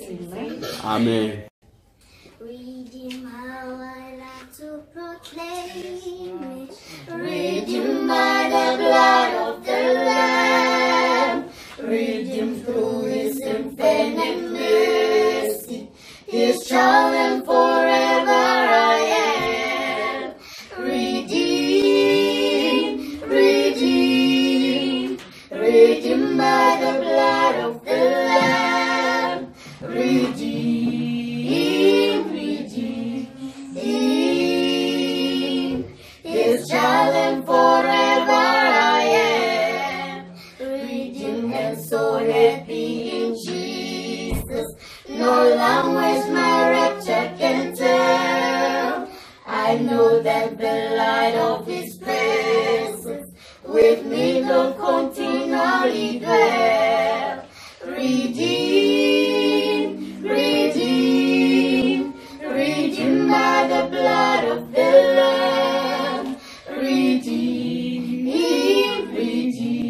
Amen. Redeem how I like to proclaim it. Redeem by the blood of the Lamb. Redeem through His infinite mercy. His child and forever I am. Redeem, redeem, redeem by the blood of the Lamb. Redeem, redeem, His child and forever I am. Redeemed and so happy in Jesus. No language my rapture can tell. I know that the light of His presence with me will continually dwell. Redeem, redeem, redeem by the blood of the Lamb. Redeem, redeem,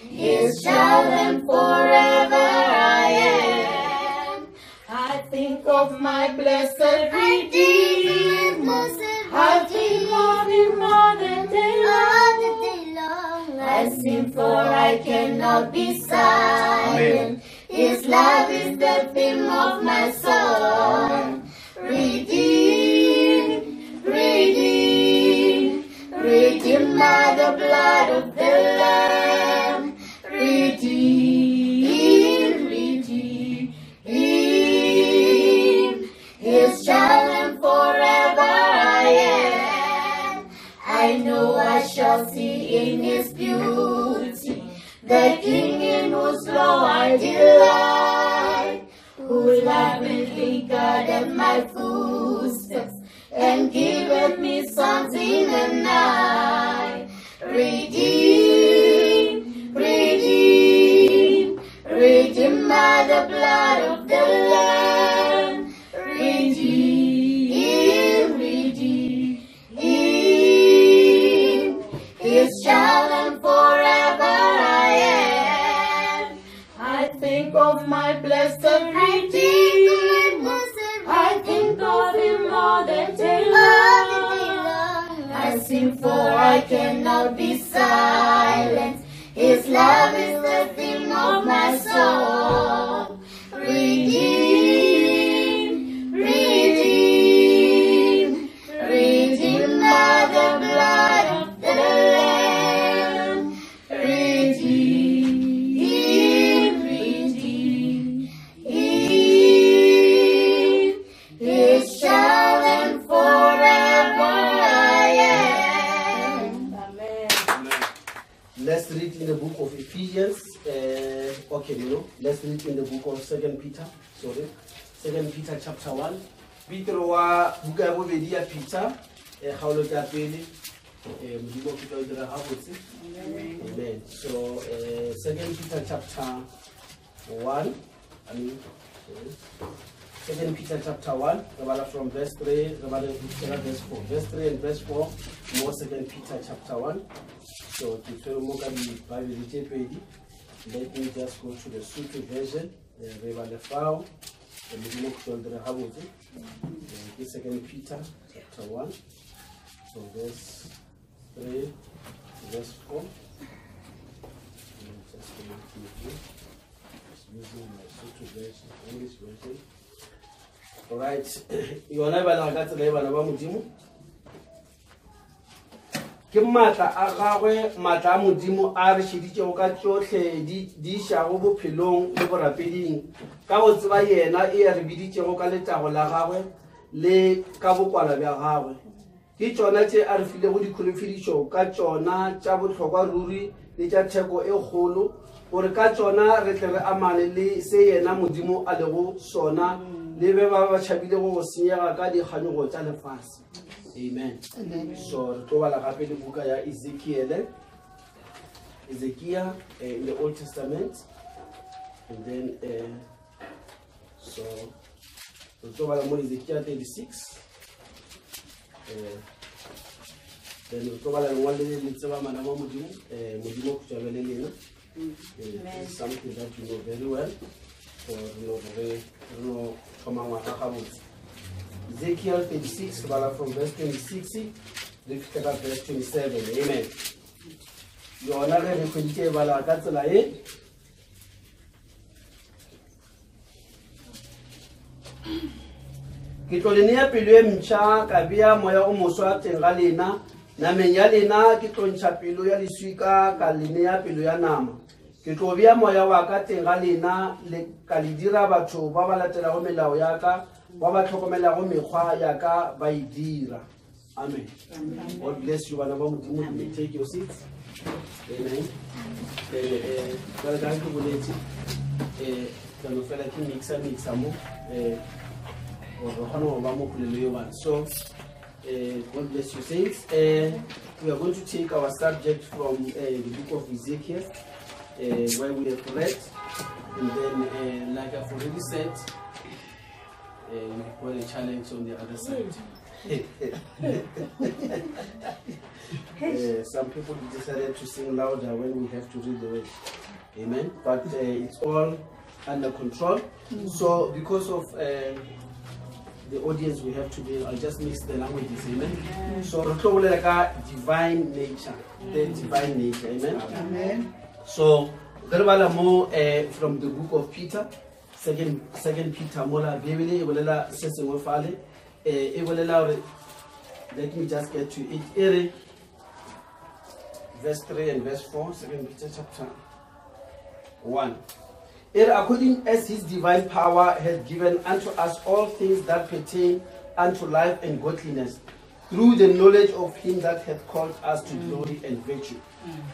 His child and forever I am. I think of my blessed Redeemer. I think of Him all the day long. I sing for I cannot be silent. His love is the theme of my song. Redeem, redeem, redeem by the blood of the Lamb. Redeem, redeem, His child and forever I am. I know I shall see in His beauty the King in whose law I delight, whose love will guarded my footsteps and giveth me songs in the night. Redeem, redeem, redeem by the blood of the Lamb. Redeem, redeem, His child and forever I am. I think of my blessed Redeemer. I think of Him all the day long. I sing for I cannot be silent. His love is the theme of my song. Redeem, redeem, redeem by the blood of the Lamb. Redeem, redeem, His child and forever I am. Amen. Let's read in the book of Ephesians. Let's read in the book of 2 Peter. 2 Peter chapter 1. Peter wa buka ya bobedi ya Peter. Kgaolo tsa pele. Modimo o tla dira ha botse. Amen. So 2 Peter chapter 1. 2 Peter chapter 1, from verse 3, verse 4. Verse 3 and verse 4, more 2 Peter chapter 1. So let me just go to the Sutu version. The file. The 2 Peter chapter 1. So verse 3, verse 4. Just using my Sutu version, English version. Alright, you are never got to live on a Modimo. Kimata Arawe, Madame Dimo Arishio Cachoche, Di Sharobo Pilon, Leborapiding, Cabo Zvayena, Erbidicio Caleta or Larawe, Le Cabo Qualaviarawe. Each on that Arfile would Kulificho, Cachona, Chabot Ruri, the Chateco El Holo, or Cachona, Retere Amaneli, say Namudimo Alevo, Sona. Amen. So, the book of Ezekiel in the Old Testament, and then so Ezekiel 36. Then This is something that you know very well. Ezekiel 36, from verse 26 to verse 27. Amen. You are not going to ke tlo le nea pelo e ntšha ka bea moya o moswa teng ga lena nameng ya lena ke tlo ntšha pelo ya leswika ka le nea pelo ya nama ke tlo bea moya wa ka teng ga lena ka le dira batho ba ba latelago melao ya ka ba ba tlhokomelago mekgwa ya ka ba e dira. Amen. God bless you, bana ba modimo. Take your seats. Amen. Ka ga ke boletse ka no fela ke mixa mo so, God bless you, saints. We are going to take our subject from the book of Ezekiel, where we have read, and then, like I've already said, we've got a challenge on the other side. Some people decided to sing louder when we have to read the word. Amen. But it's all under control. So, because of the audience we have today, I'll just mix the languages. Amen. So, divine nature, the divine nature. Amen. Amen. So, from the book of Peter, second Peter, let me just get to it. Verse 3 and verse 4, 2 Peter chapter 1. According as his divine power has given unto us all things that pertain unto life and godliness, through the knowledge of him that hath called us to glory and virtue,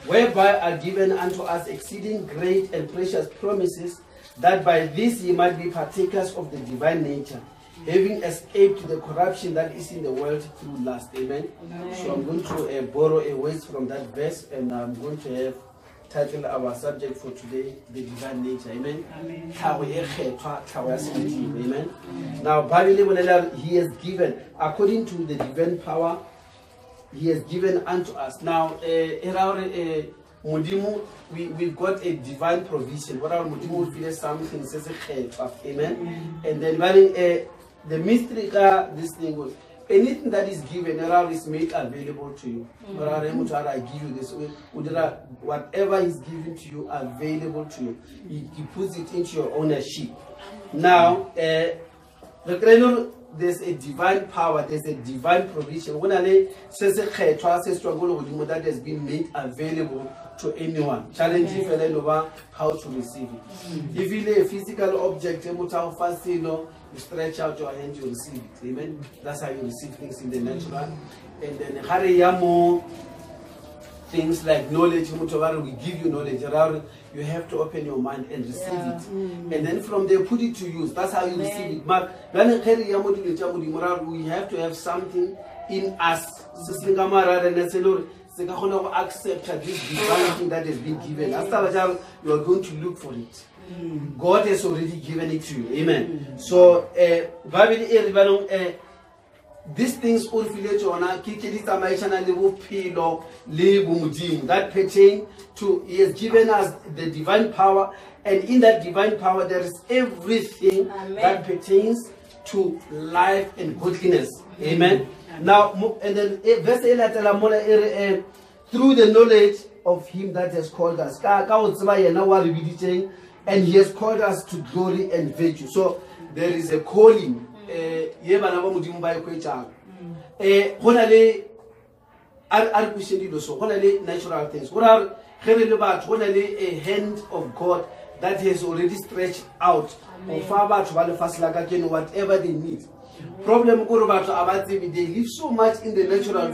whereby are given unto us exceeding great and precious promises, that by this ye might be partakers of the divine nature, having escaped the corruption that is in the world through lust. Amen. So I'm going to borrow a word from that verse, and I'm going to have title our subject for today, the divine nature. Amen. Amen. Now, Bible he has given, according to the divine power, he has given unto us. Now, we've got a divine provision. What our Mudimu will feel something says amen. And then the mystery this thing was anything that is given around is made available to you. I give you this, whatever is given to you, available to you. He puts it into your ownership. Now, there's a divine power, there's a divine provision. When I say that has been made available to anyone, challenging over how to receive it. If you lay a physical object, you stretch out your hand, you receive it. Amen. That's how you receive things in the natural. And then things like knowledge, we give you knowledge. You have to open your mind and receive it. And then from there, put it to use. That's how you receive it. We have to have something in us. Accept this divine thing that has been given. After you are going to look for it. God has already given it to you. Amen. So, these things that pertain to, he has given us the divine power, and in that divine power there is everything that pertains to life and godliness. Amen. Now, and then verse 11, through the knowledge of him that has called us, and he has called us to glory and virtue. So there is a calling. Natural things. A hand of God that has already stretched out whatever they need. Problem they live so much in the natural.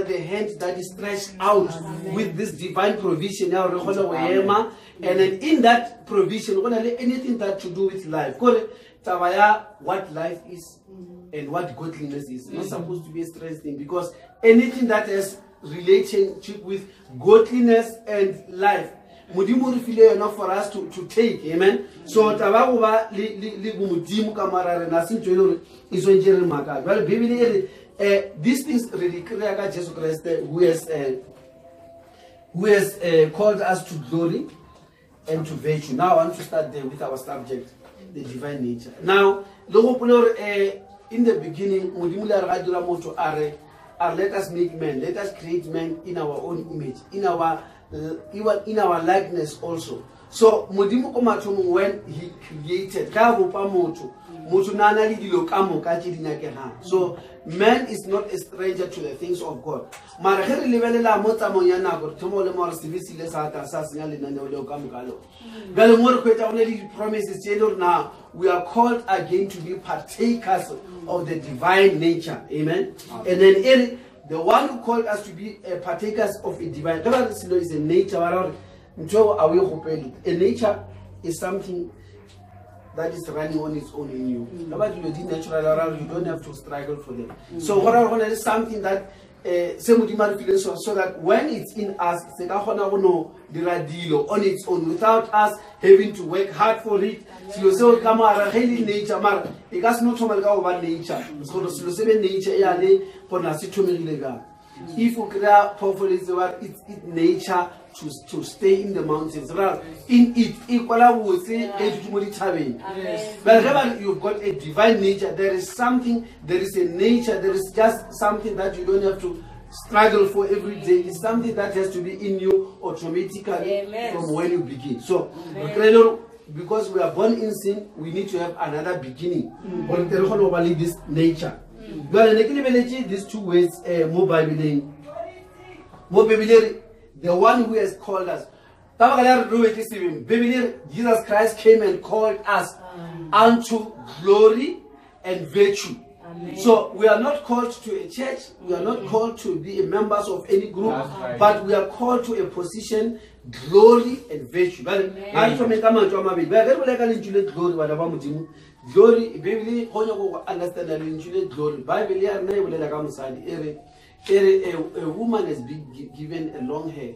The hand that is stretched out with this divine provision. And then in that provision, anything that to do with life. What life is and what godliness is. It's not supposed to be a strange thing, because anything that has relationship with godliness and life, enough for us to take. Amen. So well, these things really Jesus Christ, who has who has called us to glory and to virtue. Now I want to start there with our subject, the divine nature. Now, in the beginning, let us make man, let us create man in our own image, in our likeness also. So Modimo Komatomo, when he created so man is not a stranger to the things of God. Promises now we are called again to be partakers of the divine nature. Amen. And then the one who called us to be partakers of a divine is a nature. A nature is something that is running on its own in you. About you natural around, you don't have to struggle for them. So what I want is something that so that when it's in us, it's on its own without us having to work hard for it. So come out nature, it has no about nature. So the nature if you create powerful it's nature to stay in the mountains. In it, equal would say but whenever you've got a divine nature, there is something, there is a nature, there is just something that you don't have to struggle for every day. It's something that has to be in you automatically from when you begin. So because we are born in sin, we need to have another beginning. This nature. These two words, the one who has called us. Jesus Christ came and called us unto glory and virtue. Amen. So we are not called to a church, we are not called to be members of any group, but we are called to a position, glory and virtue. Glory, Bible, understand glory. Bible, a woman has been given a long hair,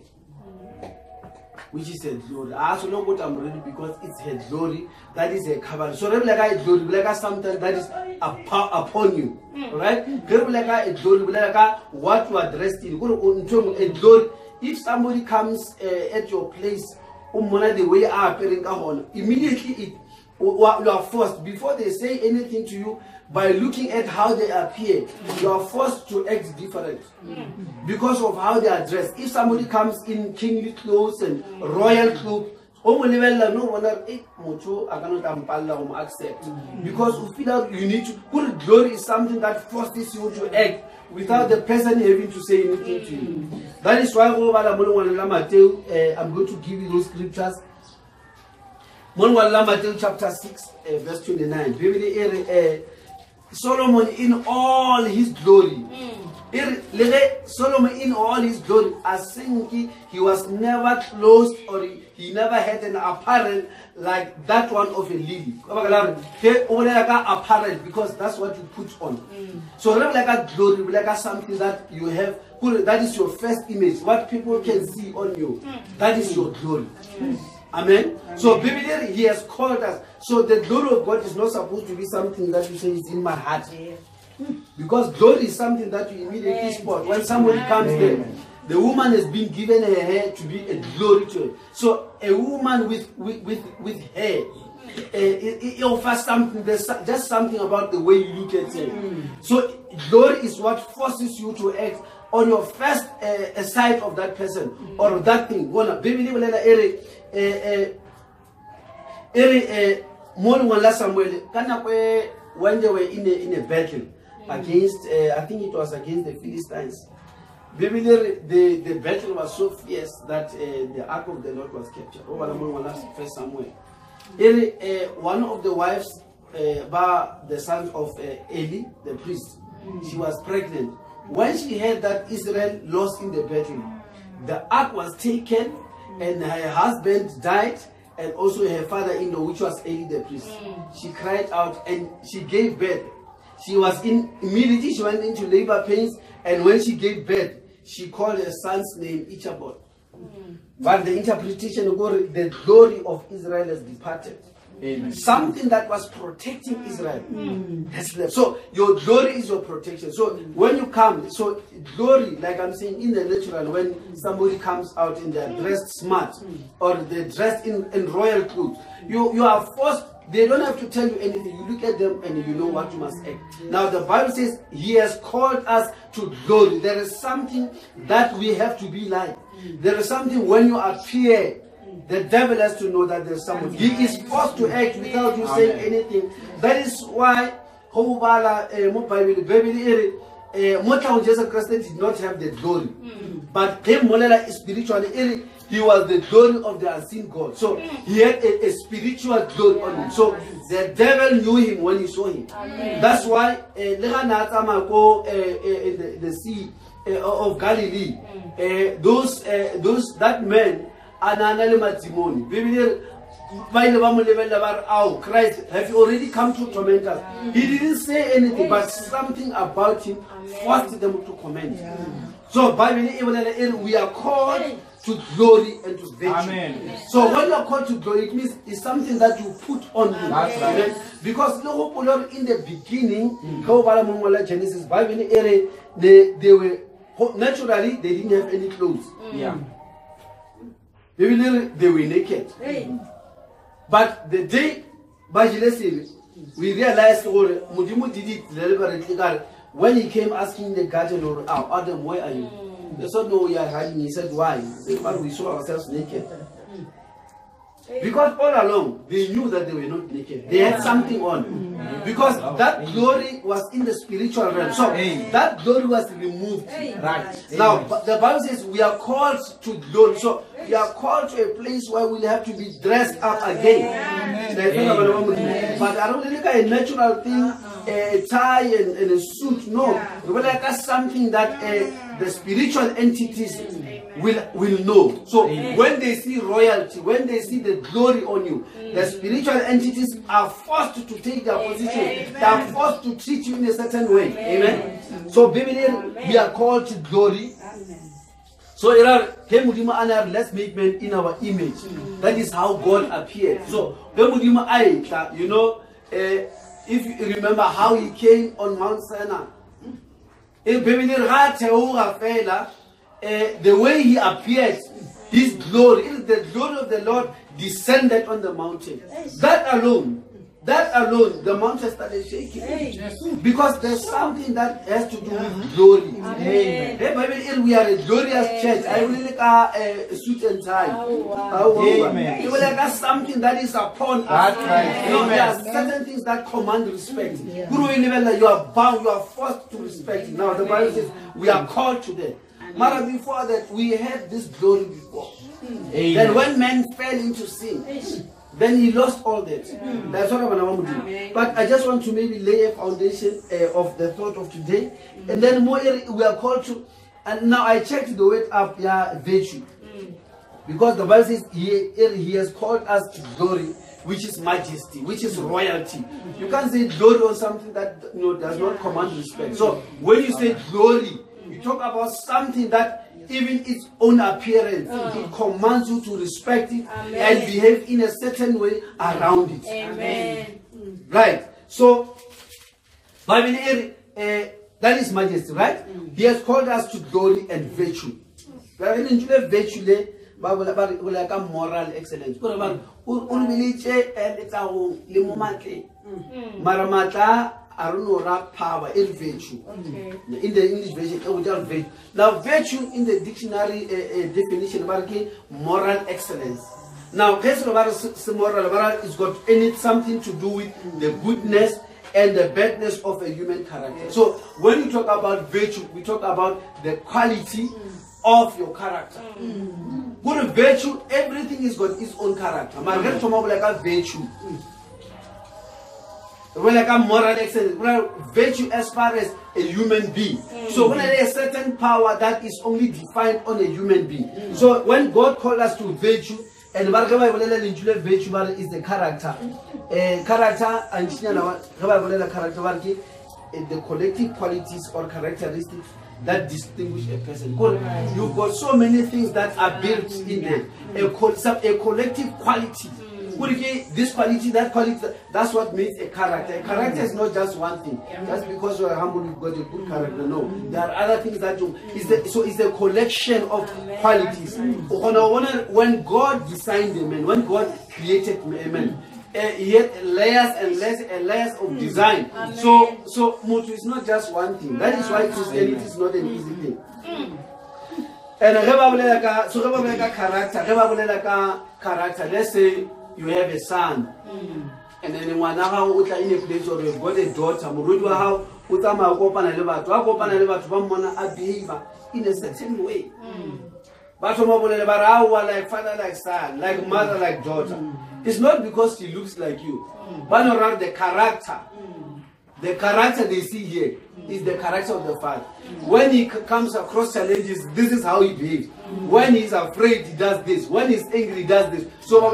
which is a glory. I also know what I'm ready because it's her glory. That is a cover. So like a glory, like something that is upon you, right? Like a glory, like what you are dressed in. A glory. If somebody comes at your place, the way up, immediately you are forced, before they say anything to you, by looking at how they appear, you are forced to act different because of how they are dressed. If somebody comes in kingly clothes and royal clothes, accept, because you feel that you need to put glory is something that forces you to act without the person having to say anything to you. That is why I'm going to give you those scriptures. Matthew chapter 6, verse 29. Solomon in all his glory. Solomon in all his glory, as saying he was never clothed or he never had an apparel like that one of a lily. Apparel, because that's what you put on. So like a glory, like something that you have, that is your first image, what people can see on you. That is your glory. Amen. So biblically, he has called us. So the glory of God is not supposed to be something that you say is in my heart. Because glory is something that you immediately spot. When somebody comes there, the woman has been given her hair to be a glory to her. So a woman with hair, it offers something. There's just something about the way you look at it. So glory is what forces you to act on your first side of that person or that thing. When they were in a battle against, I think it was against the Philistines. The battle was so fierce that the ark of the Lord was captured. First Samuel. One of the wives, the sons of Eli, the priest, she was pregnant. When she heard that Israel lost in the battle, the ark was taken and her husband died, and also her father-in-law, which was Eli the priest. She cried out and she gave birth. She was immediately she went into labor pains, and when she gave birth, she called her son's name Ichabod. But the interpretation of the glory of Israel has departed. Amen. Something that was protecting Israel has left. So your glory is your protection. So when you come, so glory, like I'm saying in the natural, when somebody comes out and they're dressed smart or they're dressed in royal clothes, you are forced. They don't have to tell you anything. You look at them and you know what you must act. Now the Bible says He has called us to glory. There is something that we have to be like. There is something when you appear, the devil has to know that there's someone. He is forced to act without you saying anything. That is why Jesus Christ did not have the glory. But him spiritually, he was the glory of the unseen God. So he had a spiritual glory on him. So the devil knew him when he saw him. That's why in the sea of Galilee, that man, Christ, have you already come to torment us? He didn't say anything, but something about him forced them to comment. So we are called to glory and to virtue. Amen. So when you are called to glory, it means it's something that you put on you. That's right. Because in the beginning, Genesis, they were naturally, they didn't have any clothes. Yeah. They were naked. But the day we realized when he came asking the garden, or Adam, where are you? They said, no, we are hiding. He said, why? Because we saw ourselves naked. Because all along, they knew that they were not naked. They had something on. Because that glory was in the spiritual realm. So that glory was removed. Right. Now, the Bible says we are called to glory. So we are called to a place where we have to be dressed up again. But I don't think a natural thing, a tie and a suit. No. It's something that the spiritual entities will know. So when they see royalty, when they see the glory on you, the spiritual entities are forced to take their position. They are forced to treat you in a certain way. Amen. So we are called to glory. So let's make man in our image. That is how God appeared. So you know, if you remember how he came on Mount Sinai, the way he appeared, his glory, the glory of the Lord descended on the mountain. That alone, the mountain started shaking. Because there's something that has to do with glory. Amen. We are a glorious church. I will like a suit and tie. Amen. You will like something that is upon us. There are certain things that command respect. You are bound, you are forced to respect. Now the Bible says we are called to that. But before that, we had this glory before. Then when man fell into sin, then he lost all that. That's what I want to do. But I just want to maybe lay a foundation of the thought of today. And then more we are called to, and now I checked the word up, virtue. Because the Bible says he has called us to glory, which is majesty, which is royalty. You can't say glory on something that does not command respect. So when you say glory, you talk about something that even its own appearance, it commands you to respect it and behave in a certain way around it. Amen. Right. So, that is majesty, right? He has called us to glory and virtue. Virtue, like a moral excellence. Power in virtue. In the English version, without virtue. Now, virtue in the dictionary definition, moral excellence. Now, moral is got something to do with the goodness and the badness of a human character. So, when you talk about virtue, we talk about the quality of your character. Good virtue, everything is got its own character. Virtue. When like a moral excellence, virtue as far as a human being. So when there is a certain power that is only defined on a human being. So when God called us to virtue, and virtue is the character. Character and the collective qualities or characteristics that distinguish a person. You've got so many things that are built in there. A collective quality This quality, that quality, that's what makes a character. A character is not just one thing. Just because you are humble, you've got a good character. No, there are other things that you. So it's a collection of qualities. When God designed a man, when God created a man, he had layers and layers of design. So Mutu is not just one thing. That is why Christianity is not an easy thing. And character, let's say you have a son, and then one hour in a place or you've got a daughter, behave in a certain way. But like father, like son, like mother, like daughter. It's not because she looks like you, but around the character. The character they see here is the character of the father. When he comes across challenges, this is how he behaves. When he's afraid, he does this. When he's angry, he does this. So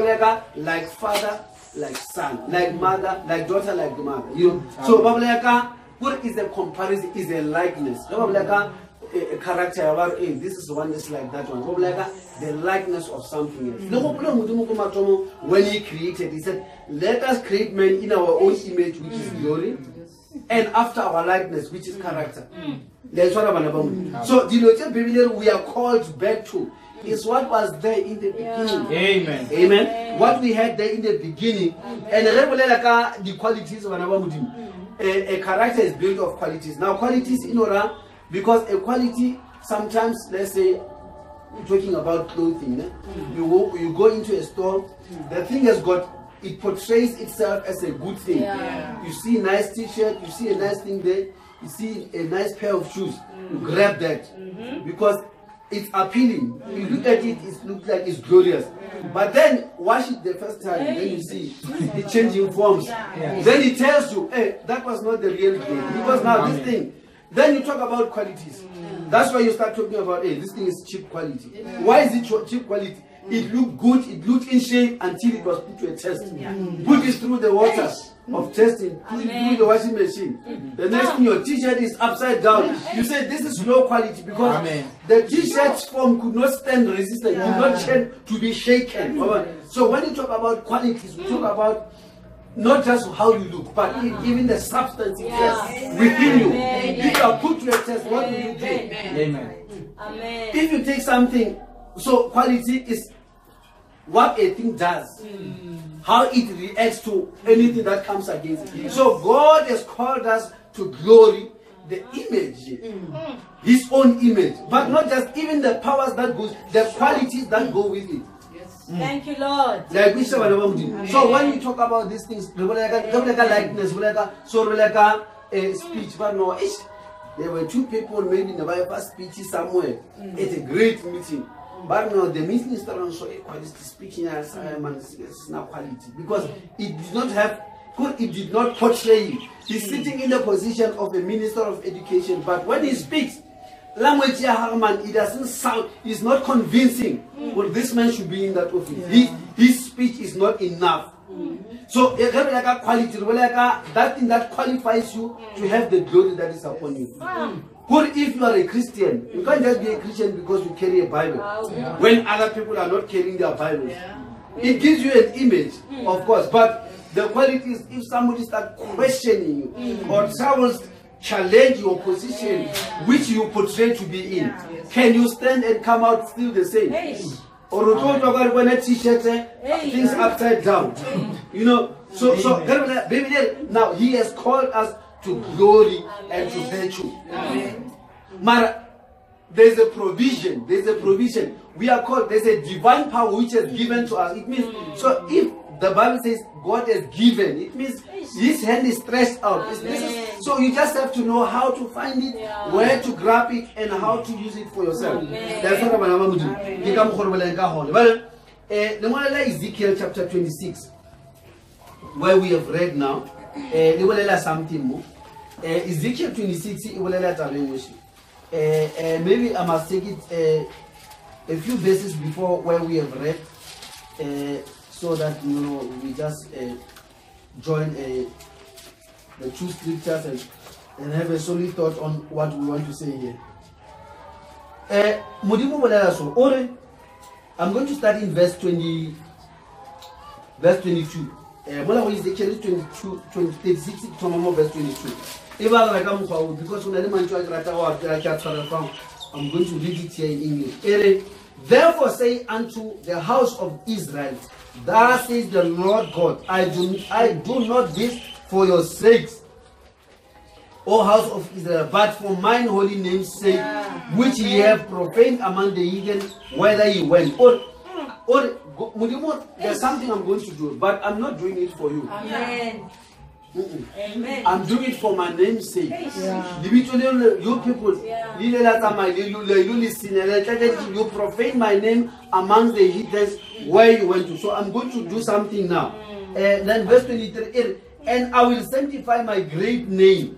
like father, like son, like mother, like daughter, like mother. You know? So what is the comparison? Is a likeness. A character about this is the one that's like that one. The likeness of something else. When he created, he said, let us create man in our own image, which is glory, and after our likeness, which is character. That's what I'm so the we are called back to is what was there in the beginning. Amen. Amen. What we had there in the beginning, and the qualities of a character is built of qualities. Now qualities in order. Because a quality, sometimes, let's say, you're talking about clothing. You go into a store, the thing has got, it portrays itself as a good thing. You see a nice t-shirt, you see a nice thing there, you see a nice pair of shoes, you grab that. Because it's appealing. You look at it, it looks like it's glorious. But then, wash it the first time, then you see it changing forms. Then it tells you, hey, that was not the real thing. Because now this thing, then you talk about qualities. That's why you start talking about, hey, this thing is cheap quality. Why is it cheap quality? It looked good, it looked in shape until it was put to a test. Put it through the waters of testing, put it through the washing machine. The next thing, your t-shirt is upside down. You say this is low quality because the t-shirt's form could not stand resistance, could not change to be shaken. So when you talk about qualities, we talk about not just how you look, but even the substance itself within you. If you are put to a test, what will you do? Amen. If you take something, so quality is what a thing does, how it reacts to anything that comes against it. So God has called us to glory, the image, His own image, but not just even the powers that goes, the qualities that go with it. Thank you, Lord. Like we say, so when you talk about these things, likeness, so speech, but no, there were two people maybe in the Bible speech somewhere at a great meeting. But no, the minister also quality speaking as is not quality because it did not have, it did not portray him. He's sitting in the position of a minister of education, but when he speaks, language it doesn't sound, it's not convincing. Well, this man should be in that office. His speech is not enough. So quality, that thing that qualifies you to have the glory that is upon you. But if you are a Christian, you can't just be a Christian because you carry a Bible. When other people are not carrying their Bibles. It gives you an image, of course, but the quality is if somebody starts questioning you or travels challenge your position which you portray to be in. Can you stand and come out still the same? Or when a t-shirt things upside down. You know, so now He has called us to glory and to virtue. Mara, there's a provision. We are called, there's a divine power which is given to us. It means, so if the Bible says God has given, it means His hand is stretched out. So you just have to know how to find it, where to grab it, and how to use it for yourself. That's what I'm going to do. Well, Ezekiel chapter 26, where we have read now. Something more. Ezekiel 26, maybe I must take it a few verses before where we have read, so that we just join the two scriptures and have a solid thought on what we want to say here. I'm going to start in verse verse 22. Mola is the 22, 36, verse 22. Because when I'm going to read it here in English. Therefore say unto the house of Israel, thus says the Lord God, I do not this for your sakes, O house of Israel, but for mine holy name's sake, which ye have profaned among the heathen, whither ye went. Or there's something I'm going to do, but I'm not doing it for you. Amen. Amen. I'm doing it for my name's sake. You people, you profane my name among the heathens where you went to. So I'm going to do something now. Then verse 23, and I will sanctify my great name,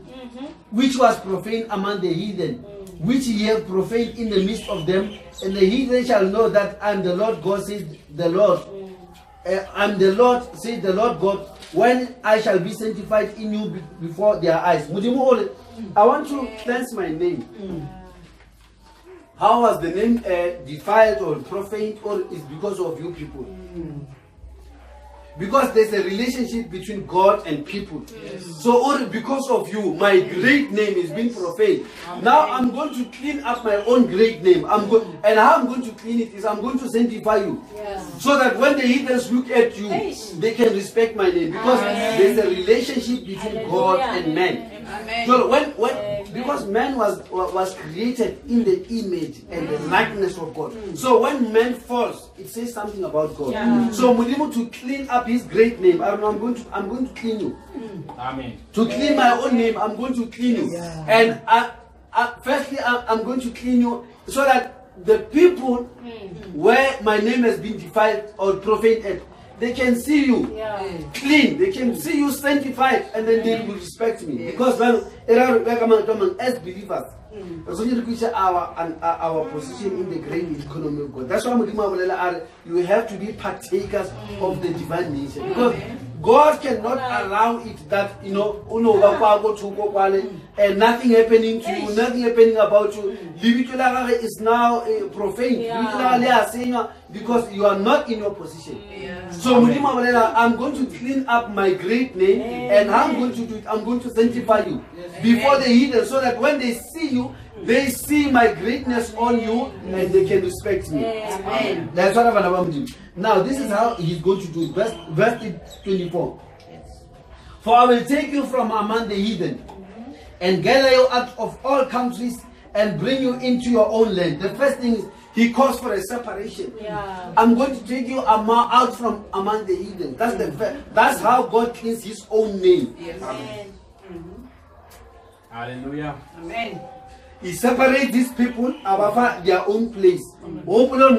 which was profaned among the heathen, which ye have profaned in the midst of them, and the heathen shall know that I am the Lord God, says the Lord. I'm the Lord, says the Lord God, when I shall be sanctified in you before their eyes. I want to cleanse my name. How was the name defiled or profaned, or is because of you people? Because there's a relationship between God and people. So or because of you, my great name is being profaned. Now I'm going to clean up my own great name. And how I'm going to clean it is I'm going to sanctify you. So that when the heathens look at you, they can respect my name. Because there's a relationship between God and man. So because man was created in the image and the likeness of God. So when man falls, it says something about God. So Mudimu, to clean up his great name, I'm going to clean you. Amen. To clean my own name, I'm going to clean you. And firstly, I'm going to clean you so that the people where my name has been defiled or profaned, they can see you clean, they can see you sanctified, and then they will respect me. Because when as believers, our position in the great economy of God. That's why you have to be partakers of the divine nature. Because God cannot allow it that, and nothing happening to you, nothing happening about you. Is now profane. Because you are not in your position. So I'm going to clean up my great name, and how I'm going to do it, I'm going to sanctify you before the heathen, so that when they see you, they see my greatness on you and they can respect me. That's what I'm going to do. Now this is how he's going to do it. Verse 24. For I will take you from among the heathen and gather you out of all countries and bring you into your own land. The first thing is he calls for a separation. I'm going to take you out from among the heathen. That's how God cleans his own name. Hallelujah. Amen. He separates these people about their own place. Israel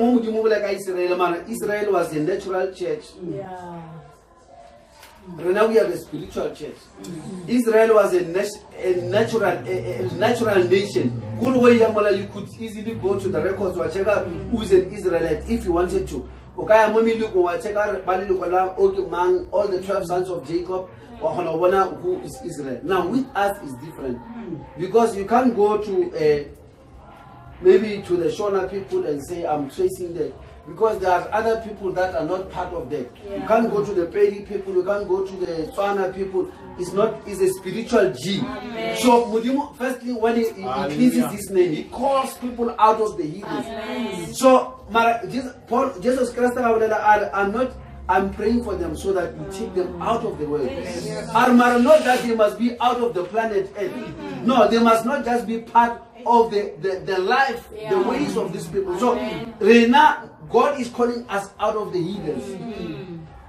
was a natural church. Right now we have a spiritual church. Israel was a natural nation. You could easily go to the records to check out who is an Israelite if you wanted to. All the 12 sons of Jacob, who is Israel. Now with us is different, because you can't go to maybe to the Shona people and say I'm tracing that, because there are other people that are not part of that. You can't go to the Pedi people, you can't go to the Tswana people. It's a spiritual gene. So Mudimu, firstly, when he cleanses his name, he calls people out of the heathens. So Jesus Christ, I'm praying for them so that you take them out of the world. Not that they must be out of the planet Earth. No, they must not just be part of the life, the ways of these people. So, Rena, God is calling us out of the heathens.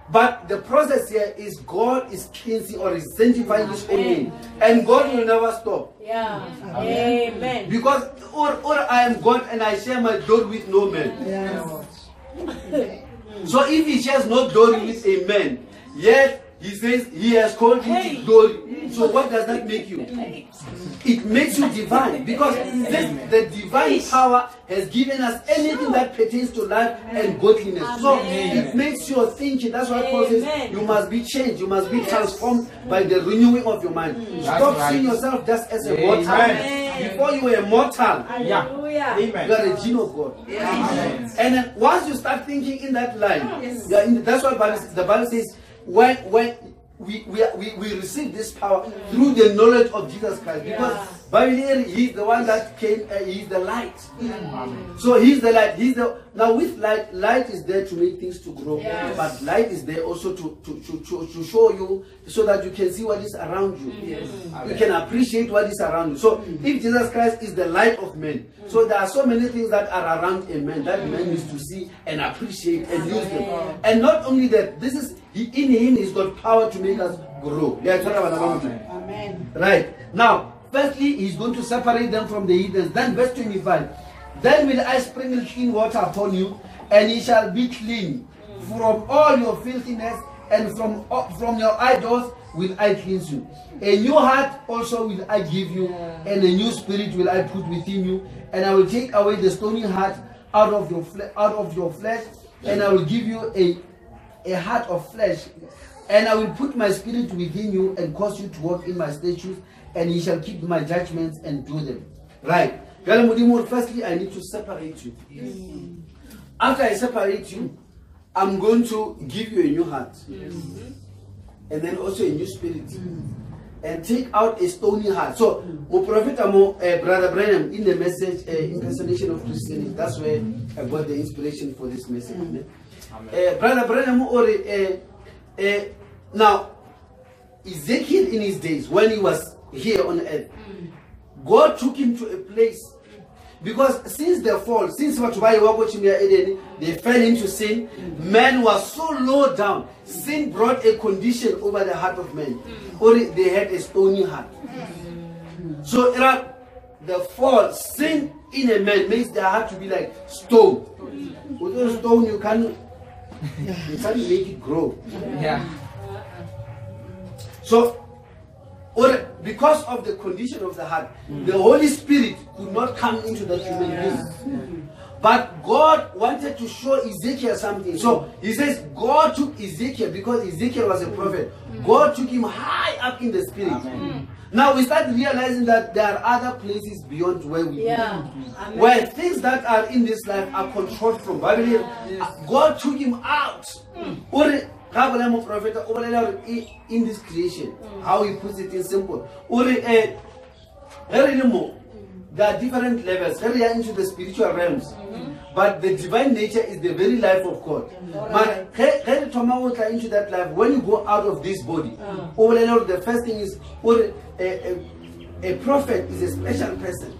But the process here is God is cleansing or is sanctifying his own name. And God will never stop. Amen. Because or I am God and I share my door with no man. So if he shares no glory with a man, yet he says he has called you to glory. So what does that make you? It makes you divine, because the divine power has given us anything that pertains to life and godliness. So it makes your thinking. That's why Paul says you must be changed, you must be transformed by the renewing of your mind. Stop seeing yourself just as a water. Before you were mortal, Hallelujah. you are a gene of God. Yes. And then once you start thinking in that line, you are in, that's what the Bible says, when we receive this power through the knowledge of Jesus Christ, because Bible, he's the one that came, he's the light. So he's the light. Now with light is there to make things to grow, but light is there also to show you, so that you can see what is around you. You can appreciate what is around you. So if Jesus Christ is the light of men, so there are so many things that are around a man that man needs to see and appreciate and use them. And not only that, this is in him he's got power to make us grow. Amen. Right. Now, firstly, he's going to separate them from the heathens. Then verse 25. Then will I sprinkle clean water upon you, and ye shall be clean from all your filthiness, and from your idols will I cleanse you. A new heart also will I give you, and a new spirit will I put within you, and I will take away the stony heart out of your flesh, and I will give you a heart of flesh, and I will put my spirit within you and cause you to walk in my statutes, and ye shall keep my judgments and do them. Right. Firstly, I need to separate you. After I separate you, I'm going to give you a new heart, and then also a new spirit, and take out a stony heart. So, Prophet Brother Branham, in the message, Impersonation of Christianity, that's where I got the inspiration for this message. Brother Branham, now, Ezekiel in his days, when he was here on earth, God took him to a place, because since the fall, since they fell into sin, man was so low down. Sin brought a condition over the heart of man, or they had a stony heart. So the fall, sin in a man makes their heart to be like stone. With a stone, you can't make it grow. So, because of the condition of the heart, the Holy Spirit could not come into that human being. But God wanted to show Ezekiel something. So he says God took Ezekiel, because Ezekiel was a prophet. God took him high up in the spirit. Now we start realizing that there are other places beyond where we are, where things that are in this life are controlled from. God took him out. In this creation, how he puts it in simple. There are different levels. They are into the spiritual realms, but the divine nature is the very life of God. But into that life, when you go out of this body, the first thing is a prophet is a special person,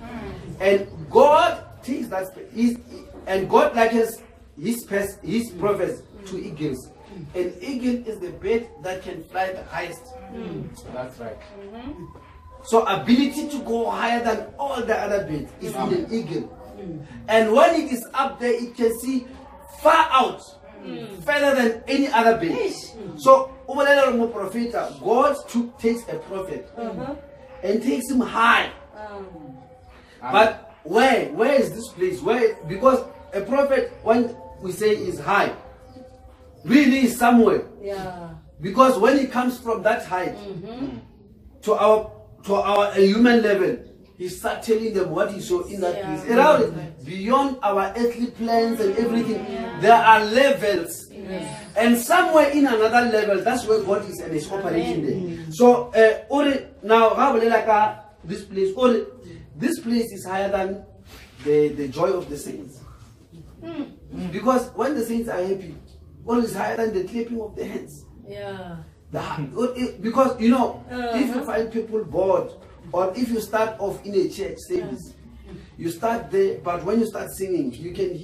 and God takes that, and God likens his prophets to eagles. An eagle is the bird that can fly the highest. That's right. So ability to go higher than all the other birds is in an eagle. And when it is up there, it can see far out, further than any other bird. So God takes a prophet and takes him high. But where is this place? Where? Because a prophet, when we say is high, really is somewhere. Because when he comes from that height to our human level, he starts telling them what he saw in that place. Beyond our earthly plans and everything, there are levels. And somewhere in another level, that's where God is and is operating there. So now this place is higher than the joy of the saints. Because when the saints are happy, God is higher than the clapping of the hands. Because if you find people bored, or if you start off in a church service, you start there, but when you start singing, you can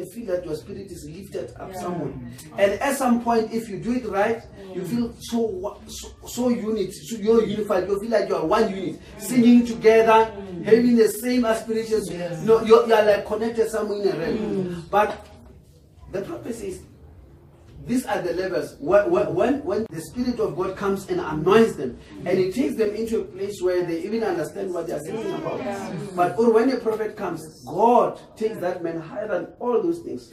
feel that your spirit is lifted up somewhere. And at some point, if you do it right, you feel so you're unified. You feel like you are one unit, singing together, having the same aspirations. You are like connected somewhere in a realm. But the purpose is, these are the levels. When the Spirit of God comes and anoints them, and it takes them into a place where they even understand what they are singing about. But when a prophet comes, God takes that man higher than all those things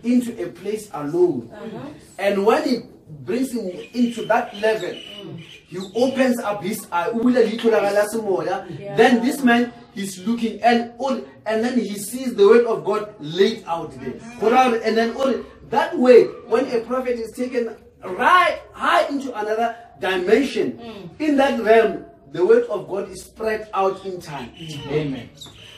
into a place alone. And when brings him into that level, he opens up his eye. Then this man, he's looking and then he sees the word of God laid out there. And then that way, when a prophet is taken right high into another dimension, in that realm, the word of God is spread out in time. Amen.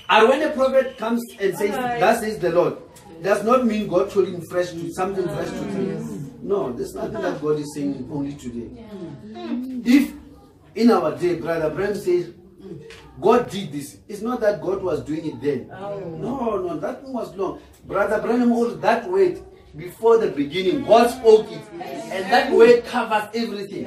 And when a prophet comes and says, "Thus says the Lord," does not mean God told him something fresh today. No, there's nothing that God is saying only today. If in our day, Brother Bram says, God did this, it's not that God was doing it then. No, that was long. Brother Branham holds that word before the beginning. God spoke it, and that word covers everything.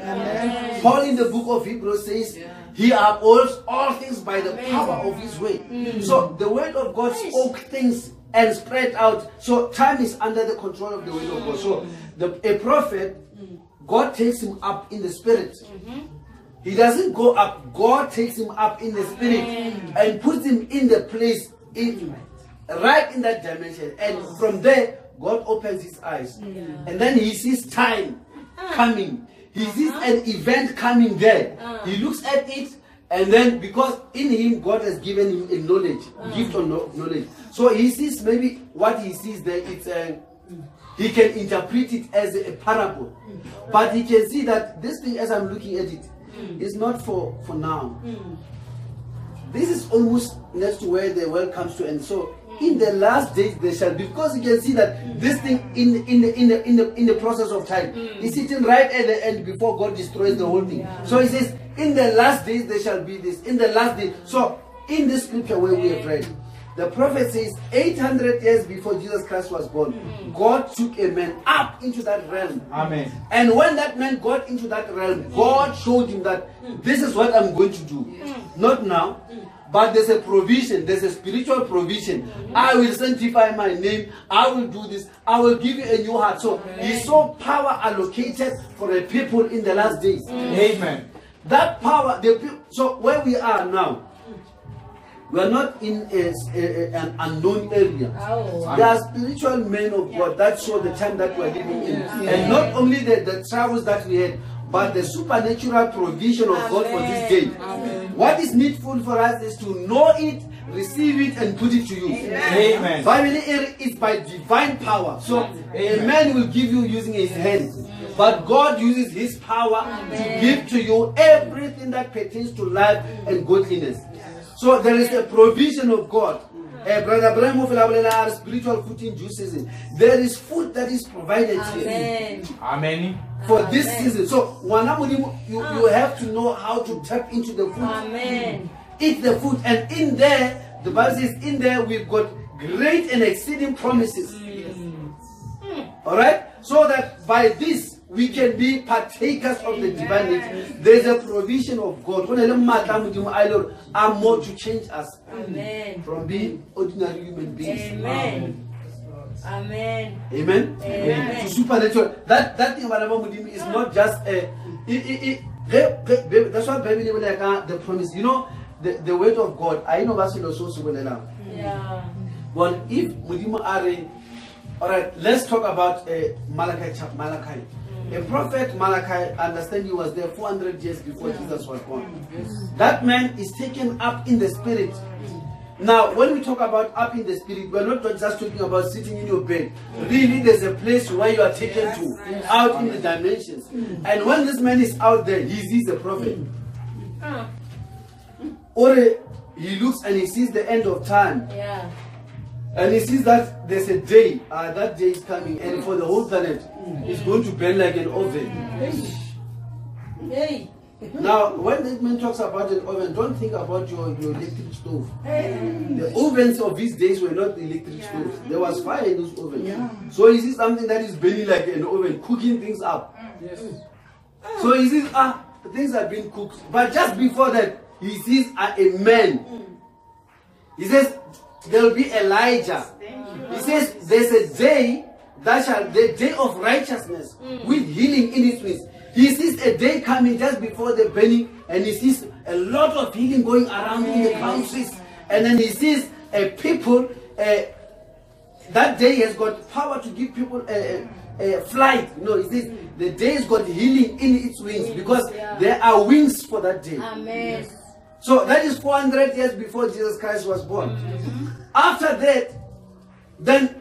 Paul in the book of Hebrews says, He upholds all things by the power of His word. So the word of God spoke things and spread out. So time is under the control of the word of God. So a prophet, God takes him up in the spirit. He doesn't go up. God takes him up in the spirit and puts him in the place, right in that dimension. And from there, God opens his eyes. And then he sees time coming. He sees an event coming there. He looks at it, and then because in him, God has given him a knowledge, gift of knowledge. So he sees maybe what he sees there, he can interpret it as a parable. But he can see that this thing, as I'm looking at it, is not for now. This is almost next to where the world comes to end. So in the last days there shall be, because you can see that this thing in the process of time is sitting right at the end before God destroys the whole thing. So he says, in the last days there shall be this. In the last days. So in this scripture where we have read, the prophet says 800 years before Jesus Christ was born, God took a man up into that realm. Amen. And when that man got into that realm, God showed him that this is what I'm going to do. Not now, but there's a provision, there's a spiritual provision. I will sanctify my name, I will do this, I will give you a new heart. So he saw power allocated for the people in the last days. Amen. That power, so where we are now, we are not in an unknown area. There are spiritual men of God that show the time that we are living in. And not only the travels that we had, but the supernatural provision of God for this day. What is needful for us is to know it, receive it, and put it to use. Amen. Bible is by divine power. So a man will give you using his hands. But God uses His power to give to you everything that pertains to life and godliness. So there is a provision of God. Brother Brahmo, spiritual food in due season. There is food that is provided here. Amen. For this season. So you have to know how to tap into the food. Amen. Eat the food. And in there, the Bible says, in there we've got great and exceeding promises. Alright? So that by this, we can be partakers of the divine nature. There's a provision of God. Are more to change us. Amen. From being ordinary human beings. Amen. Amen. Amen. Amen. To supernatural. That thing about is not just that's what Bible like the promise. You know, the word of God. I know that's also now. Yeah. Well, if Mudimu are all right, let's talk about Malachi. A prophet Malachi, understand he was there 400 years before Jesus was born. That man is taken up in the spirit. Now, when we talk about up in the spirit, we're not just talking about sitting in your bed. Really, there's a place where you are taken to, out in the dimensions. And when this man is out there, he sees the prophet. Or he looks and he sees the end of time. Yeah. And he sees that there's a day, that day is coming, and for the whole planet, it's going to burn like an oven. Hey. Now, when this man talks about an oven, don't think about your electric stove. The ovens of these days were not electric stoves. There was fire in those ovens. So he sees something that is burning like an oven, cooking things up. So he sees, things have been cooked. But just before that, he sees a man. He says, there will be Elijah. He says there's a day the day of righteousness with healing in its midst. He sees a day coming just before the burning, and he sees a lot of healing going around in the countries. And then he sees people, that day has got power to give people flight. No, it says the day's got healing in its wings because there are wings for that day. Amen. So that is 400 years before Jesus Christ was born. After that, then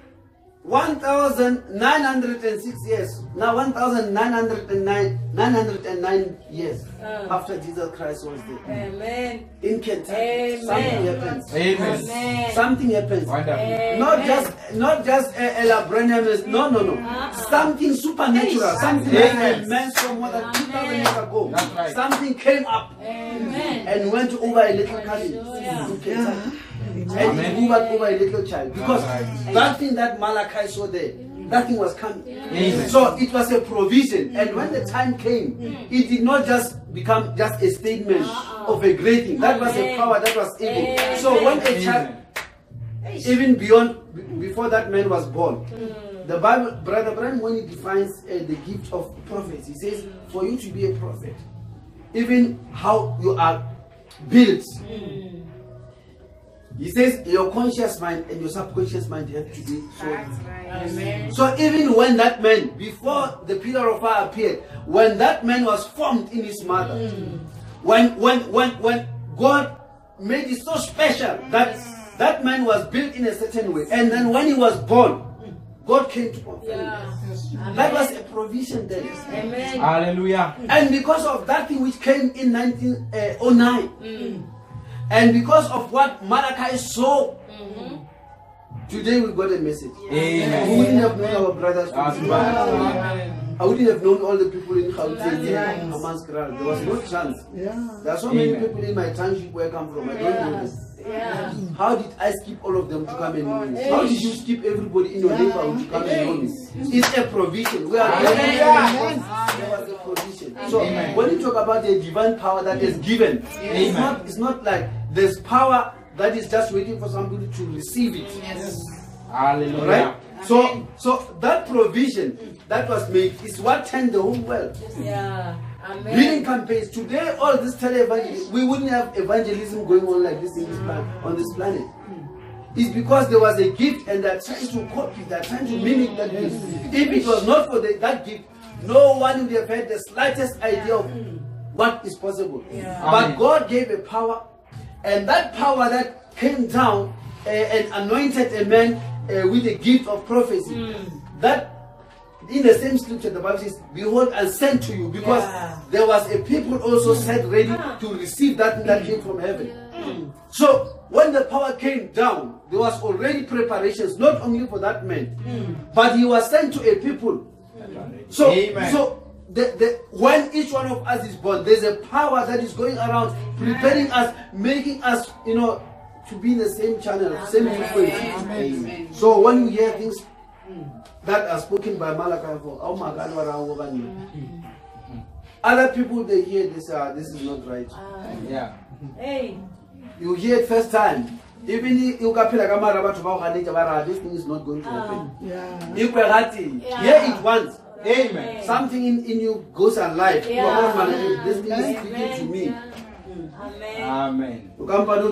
1,906 years. Now 1,909 years after Jesus Christ was there. Amen. In Kentucky, something happens. Amen. Something happens. Wonderful. Not just Ella Brenham is no. Something supernatural. Something that meant from more than 2,000 years ago. That's right. Something came up Amen. and went over a little cousin in Kentucky. And it moved over a little child. Because that thing that Malachi saw there, that thing was coming. Amen. So it was a provision. And when the time came, it did not just become just a statement of a great thing. That was a power that was able. So when a child, even before that man was born, the Bible, Brother Brian, when he defines the gift of prophecy, he says, for you to be a prophet, even how you are built, he says your conscious mind and your subconscious mind have to be so. Amen. So even when that man, before the pillar of fire appeared, when that man was formed in his mother, when God made it so special that that man was built in a certain way, and then when he was born, God came to confirm it. That was a provision then. Amen. Hallelujah. And because of that thing which came in 1909, and because of what Malachi saw, today we got a message. Amen. We wouldn't have known our brothers. Amen. I wouldn't have known all the people in Hammanskraal Kanana. There was no chance. There are so many people in my township where I come from. I don't know them. How did I skip all of them to come and know me? How did you skip everybody in your neighborhood to come and know me? It's a provision. We are there was a provision. So when you talk about the divine power that is given, it's not like there's power that is just waiting for somebody to receive it. Hallelujah. Right? So that provision that was made is what turned the whole world. Amen. Reading campaigns today, all this televangelism, we wouldn't have evangelism going on like this in this on this planet. It's because there was a gift and they're trying to copy, they're trying to mimic that gift. If it was not for that gift, no one would have had the slightest idea of what is possible. But God gave a power, and that power that came down and anointed a man with the gift of prophecy. That in the same scripture, the Bible says, behold, I sent to you, because there was a people also set ready to receive that that came from heaven. So when the power came down, there was already preparations, not only for that man, but he was sent to a people. So, when each one of us is born, there's a power that is going around, preparing us, making us, to be in the same channel, same frequency. So when you hear things that are spoken by Malachi for, oh my God, other people, they hear this, this is not right. You hear it first time. Even if you this thing is not going to happen. Hear it once. Amen. Something in you goes alive. This thing is speaking to me. Amen. You are trying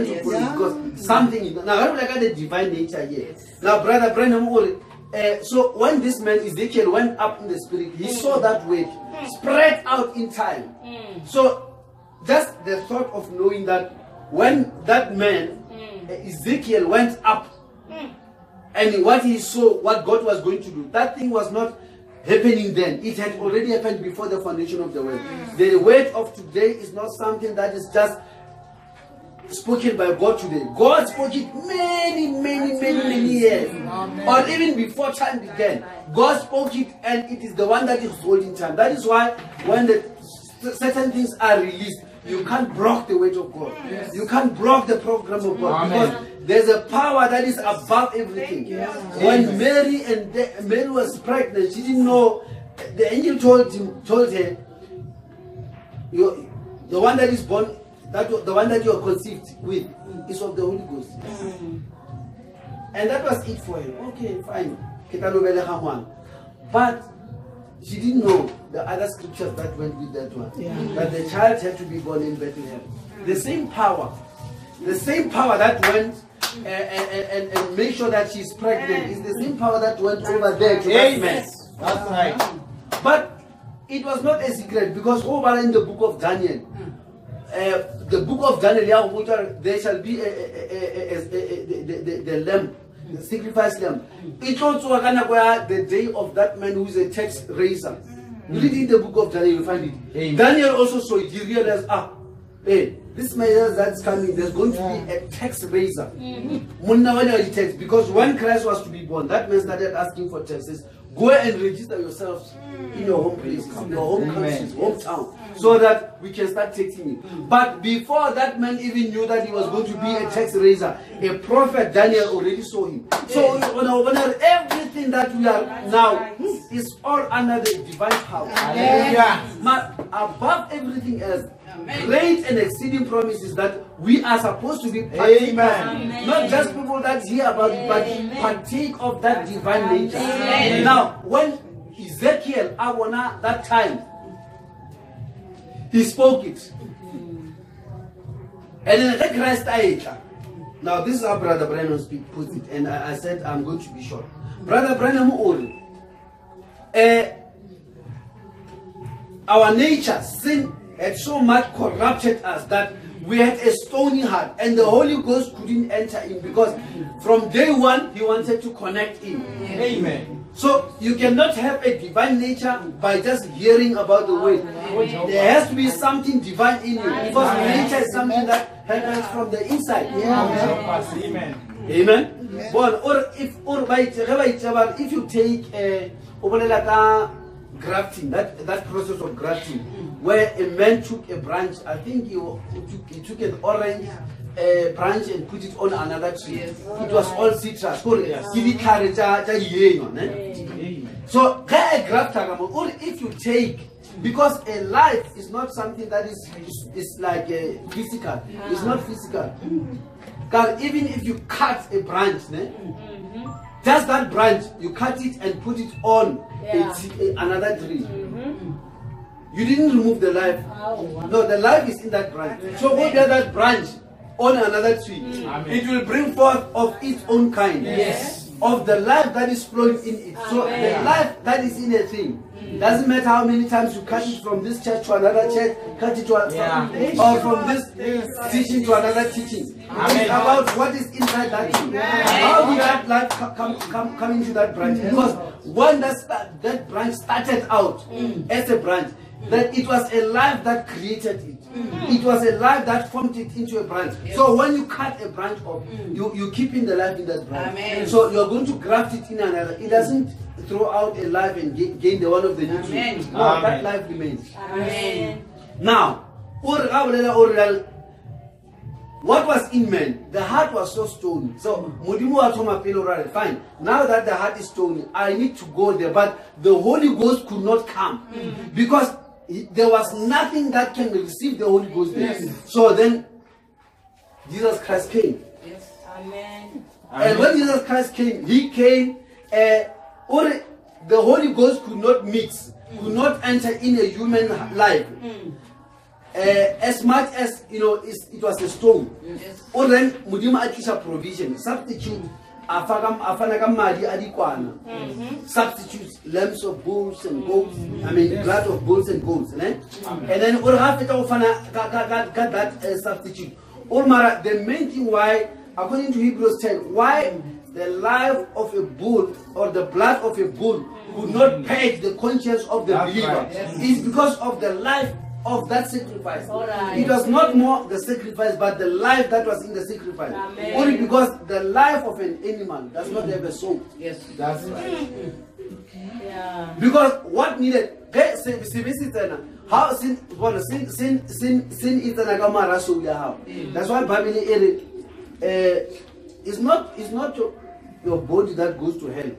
to pull it because something. Now, I don't like the divine nature here. Now, Brother Brenham, so when this man Ezekiel went up in the spirit, he saw that weight spread out in time. So, just the thought of knowing that when that man Ezekiel went up, and what he saw, what God was going to do, that thing was not happening then. It had already happened before the foundation of the world. The word of today is not something that is just spoken by God today. God spoke it many years. Or even before time began. God spoke it, and it is the one that is holding time. That is why when certain things are released, you can't block the word of God. You can't block the program of God. Because there's a power that is above everything. When Mary was pregnant, she didn't know. The angel told her, the one that is born, the one that you are conceived with, is of the Holy Ghost. And that was it for her. Okay, fine. But she didn't know the other scriptures that went with that one. That the child had to be born in Bethlehem. The same power that went and make sure that she's pregnant. It's the same power that went over there to that man. That's right. But it was not a secret, because over in the book of Daniel, there shall be the lamb, the sacrifice lamb. It's also the day of that man who is a tax raiser. You read in the book of Daniel, you find it. Amen. Daniel also saw it. He realized, hey, this man that's coming, there's going to be a tax raiser. Because when Christ was to be born, that man started asking for taxes. Go and register yourselves in your home place, in your home countries, hometown, so that we can start taxing you. But before that man even knew that he was going to be a tax raiser, a prophet Daniel already saw him. So everything that we are now is all under the divine power. But above everything else, great and exceeding promises that we are supposed to be partakers. Not just people that hear about it, but partake of that divine nature. Now, when Ezekiel, that time, he spoke it. And then the Christ Aisha. Now, this is how Brother Branham puts it. And I said, I'm going to be short. Brother Branham, our nature, sin, had so much corrupted us that we had a stony heart, and the Holy Ghost couldn't enter in, because from day one he wanted to connect in. Amen. So you cannot have a divine nature by just hearing about the word. There has to be something divine in you, because nature is something that happens from the inside. Amen. Amen. Or if you take grafting, that process of grafting, where a man took a branch, I think he took an orange branch and put it on another tree. It was all citrus. So a grafter, or if you take, because a life is not something that is like physical. It's not physical. Because even if you cut a branch, just that branch, you cut it and put it on another tree. You didn't remove the life. No, the life is in that branch. So go get that branch on another tree. It will bring forth of its own kind. Of the life that is flowing in it. So the life that is in a thing. Doesn't matter how many times you cut it from this church to another church, cut it to or from this teaching to another teaching. It's about what is inside that thing. How did that life come into that branch? Because when that branch started out as a branch, that it was a life that created it. It was a life that formed it into a branch. So when you cut a branch off, you keep in the life in that branch. So you're going to graft it in another. It doesn't throw out a life and gain the one of the nutrients. No, that life remains. Now, what was in man? The heart was so stony. So, fine. Now that the heart is stony, I need to go there. But the Holy Ghost could not come. Because there was nothing that can receive the Holy Ghost there. So then, Jesus Christ came. And when Jesus Christ came, he came, the Holy Ghost could not mix, could not enter in a human life. As much as, it was a stone. Or then, Mudima Atisha provision, substitute, substitutes lambs of bulls and goats, blood of bulls and goats. And then, got that substitute. The main thing why, according to Hebrews 10, why the life of a bull or the blood of a bull would not purge the conscience of the believer is because of the life of that sacrifice. It was not more the sacrifice, but the life that was in the sacrifice. Only because the life of an animal does not have a soul. That's right. Because what needed, how sin is an agamara so we have. That's why Bible it's not your body that goes to hell.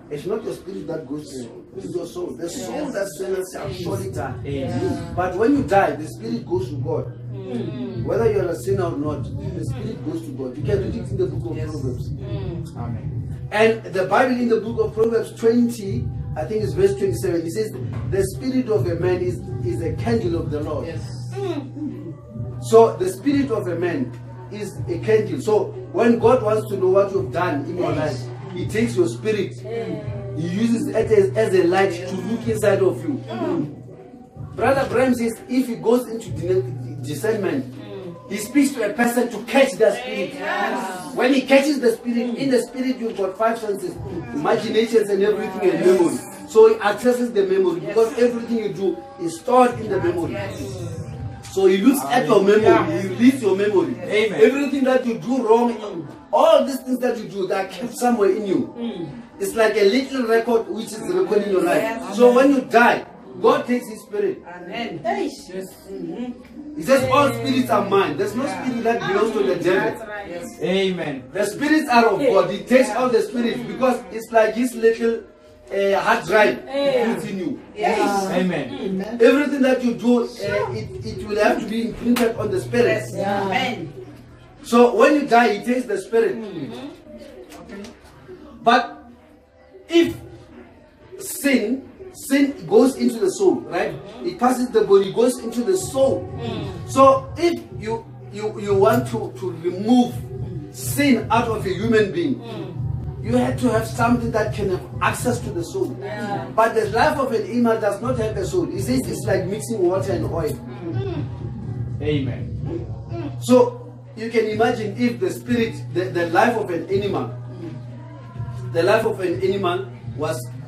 It's not your spirit that goes to hell. It's your soul. The soul that sinners shall surely die. But when you die, the spirit goes to God. Whether you're a sinner or not, the spirit goes to God. You can read it in the book of Proverbs. Amen. And the Bible in the book of Proverbs 20, I think it's verse 27, it says, the spirit of a man is a candle of the Lord. So the spirit of a man is a candle. So when God wants to know what you've done in your life, He takes your spirit. He uses it as a light to look inside of you. Brother Bram says if he goes into discernment, he speaks to a person to catch the spirit. When he catches the spirit, in the spirit you've got 5 senses, imaginations and everything and memory. So he accesses the memory because everything you do is stored in the memory. So he looks at your memory, he reads your memory. Amen. Everything that you do wrong, all these things that you do that are kept somewhere in you. It's like a little record which is recording your life. So when you die, God takes His spirit. Amen. He says all spirits are mine. There's no spirit that belongs to the devil. Amen. The spirits are of God. He takes all the spirits because it's like His little hard drive puts in you. Amen. Everything that you do, it will have to be imprinted on the spirit. Amen. So when you die, He takes the spirit. But if sin goes into the soul, right? It passes the body, goes into the soul. So if you want to remove sin out of a human being, you have to have something that can have access to the soul. But the life of an animal does not have a soul. It says it's like mixing water and oil. Amen. So you can imagine if the spirit, the life of an animal,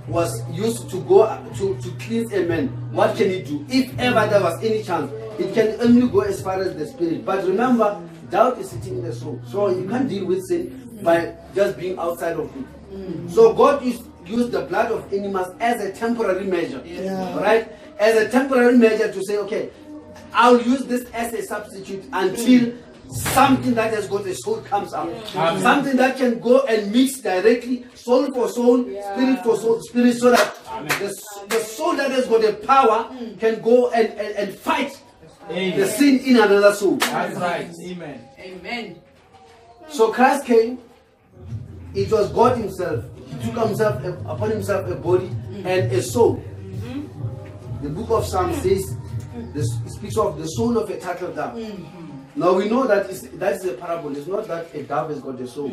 was used to go to cleanse a man, what can it do? If ever there was any chance, it can only go as far as the spirit. But remember, doubt is sitting in the soul. So you can't deal with sin by just being outside of it. So God used the blood of animals as a temporary measure. Right? As a temporary measure to say, okay, I'll use this as a substitute until something that has got a soul comes out. Something that can go and mix directly, soul for soul, spirit for soul, spirit, so that the soul that has got a power can go and fight the sin in another soul. That's right. Amen. Amen. So Christ came, it was God Himself. He took upon Himself a body and a soul. The book of Psalms says, it speaks of the soul of a turtle dove. Now we know that is a parable. It's not that a dove has got a soul.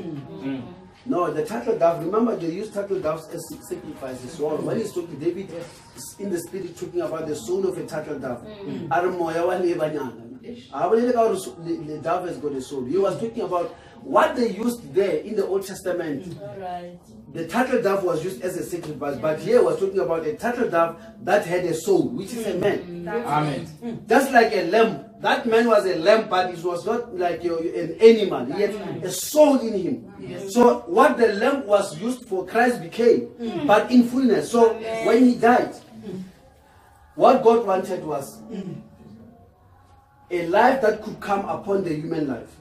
No, the turtle dove, remember they use turtle doves as sacrifices. So when he's talking, David is in the spirit talking about the soul of a turtle dove. The dove has got a soul. He was talking about what they used there in the Old Testament. The turtle dove was used as a sacrifice, but here was talking about a turtle dove that had a soul, which is a man. Amen. Just like a lamb. That man was a lamb, but it was not like an animal. He had a soul in him. So what the lamb was used for, Christ became, but in fullness. So when He died, what God wanted was a life that could come upon the human life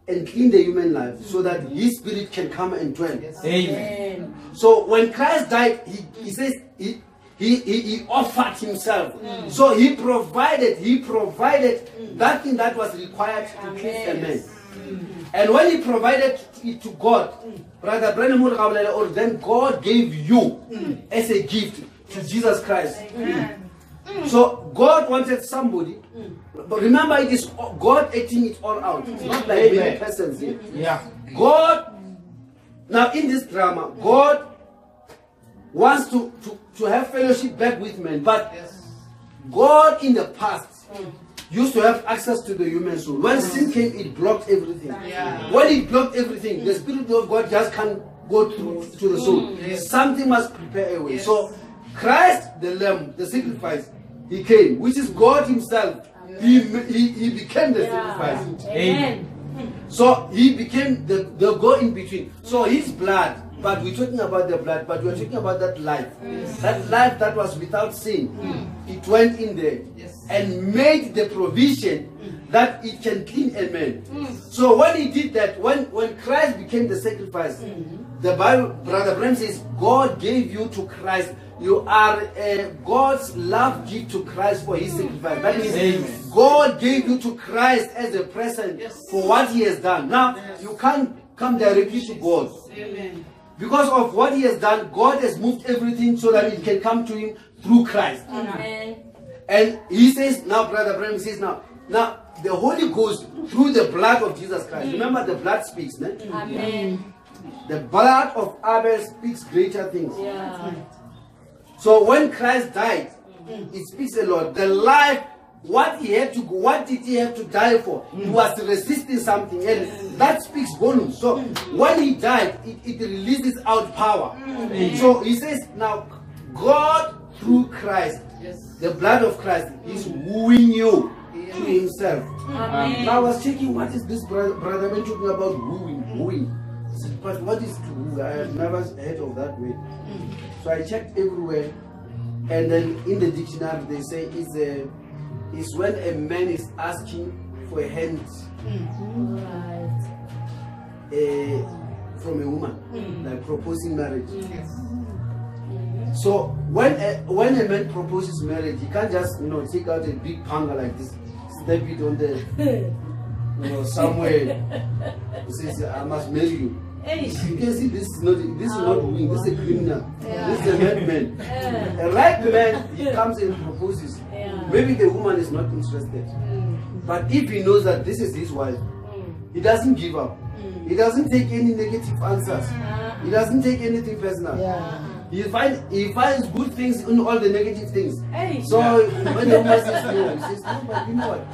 and clean the human life, so that His spirit can come and dwell. Amen. So when Christ died, He says He offered Himself. So He provided that thing that was required to cleanse a man. And when He provided it to God, Brother Brennan, or then God gave you as a gift to Jesus Christ. So God wanted somebody, but remember, it is God acting it all out. It's not like many persons here. God, now in this drama, God wants to have fellowship back with men, but God in the past used to have access to the human soul. When sin came, it blocked everything. When it blocked everything, the Spirit of God just can't go through to the soul. Something must prepare a way. So Christ, the Lamb, the sacrifice, He came, which is God Himself. He became the sacrifice. Amen. So He became the go in between. So His blood. But we're talking about the blood, but we're talking about that life. That life that was without sin. It went in there and made the provision that it can clean a man. So when He did that, when Christ became the sacrifice, the Bible, Brother Bram says, God gave you to Christ. You are God's love gift to Christ for His sacrifice. That means God gave you to Christ as a present for what He has done. Now, you can't come directly to God. Because of what He has done, God has moved everything so that it can come to Him through Christ. And He says, now Brother Bram says, now, Now, the Holy Ghost, through the blood of Jesus Christ. Remember, the blood speaks. Ne? Amen. The blood of Abel speaks greater things. Yeah. So when Christ died, it speaks a lot. The life, what did he have to die for? He was resisting something, and that speaks volumes. So when he died, it releases out power. So he says, now God through Christ, the blood of Christ, is wooing you to himself. Amen. Now I was checking, what is this brother been talking about wooing? I said, but what is to woo? I have never heard of that word. So I checked everywhere, and then in the dictionary they say it's when a man is asking for a hand from a woman, like proposing marriage. So when a man proposes marriage, he can't just take out a big panga like this, step it on the somewhere. He says, I must marry you. You can see this is not wooing, this is a criminal. This is a madman. A right man, he comes and proposes. Maybe the woman is not interested. But if he knows that this is his wife, he doesn't give up. He doesn't take any negative answers. He doesn't take anything personal. He finds good things in all the negative things. So when the woman says no, he says, no, but you know what?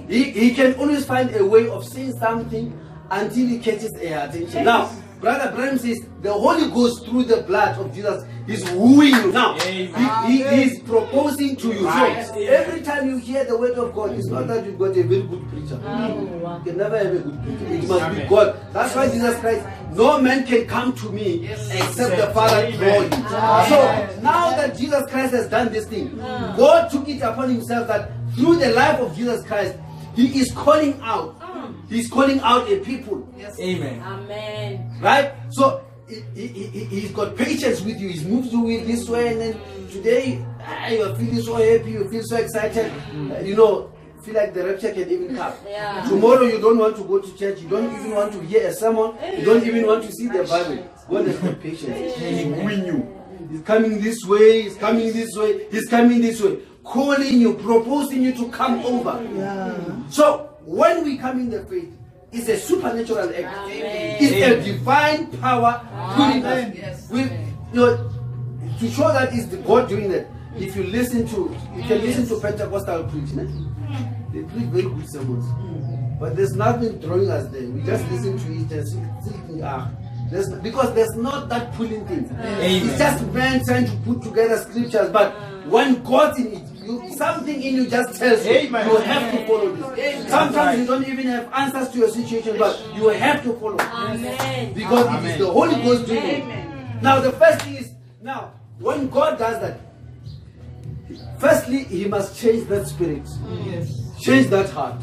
He can always find a way of saying something until he catches her attention. Now, Brother Bram says the Holy Ghost through the blood of Jesus is wooing you. Now, he is proposing to you. Right. So every time you hear the word of God, it's not that you've got a very good preacher. You can never have a good preacher. It must be God. That's why Jesus Christ, no man can come to me except the Father draw him. So now that Jesus Christ has done this thing, God took it upon himself that through the life of Jesus Christ, he is calling out. He's calling out a people. Amen. Amen. Right? So he's got patience with you. He's moved you with this way, and then today you're feeling so happy, you feel so excited. Feel like the rapture can even come. Tomorrow you don't want to go to church, you don't even want to hear a sermon, you don't even want to see the Bible. God has got patience. He's wooing you. He's coming this way, he's coming this way, he's coming this way, calling you, proposing you to come over. So when we come in the faith, it's a supernatural act. It's a divine power putting us. To show that it's the God doing that. If you listen to, you can listen to Pentecostal preaching. They preach very good sermons, but there's nothing drawing us there. We just listen to it and think, because there's not that pulling thing. It's just man trying to put together scriptures, but when God's in it, something in you just tells you, you have to follow this. Sometimes you don't even have answers to your situation, but you have to follow. Because it is the Holy Ghost doing it. Now the first thing is, when God does that, firstly, he must change that spirit. Change that heart.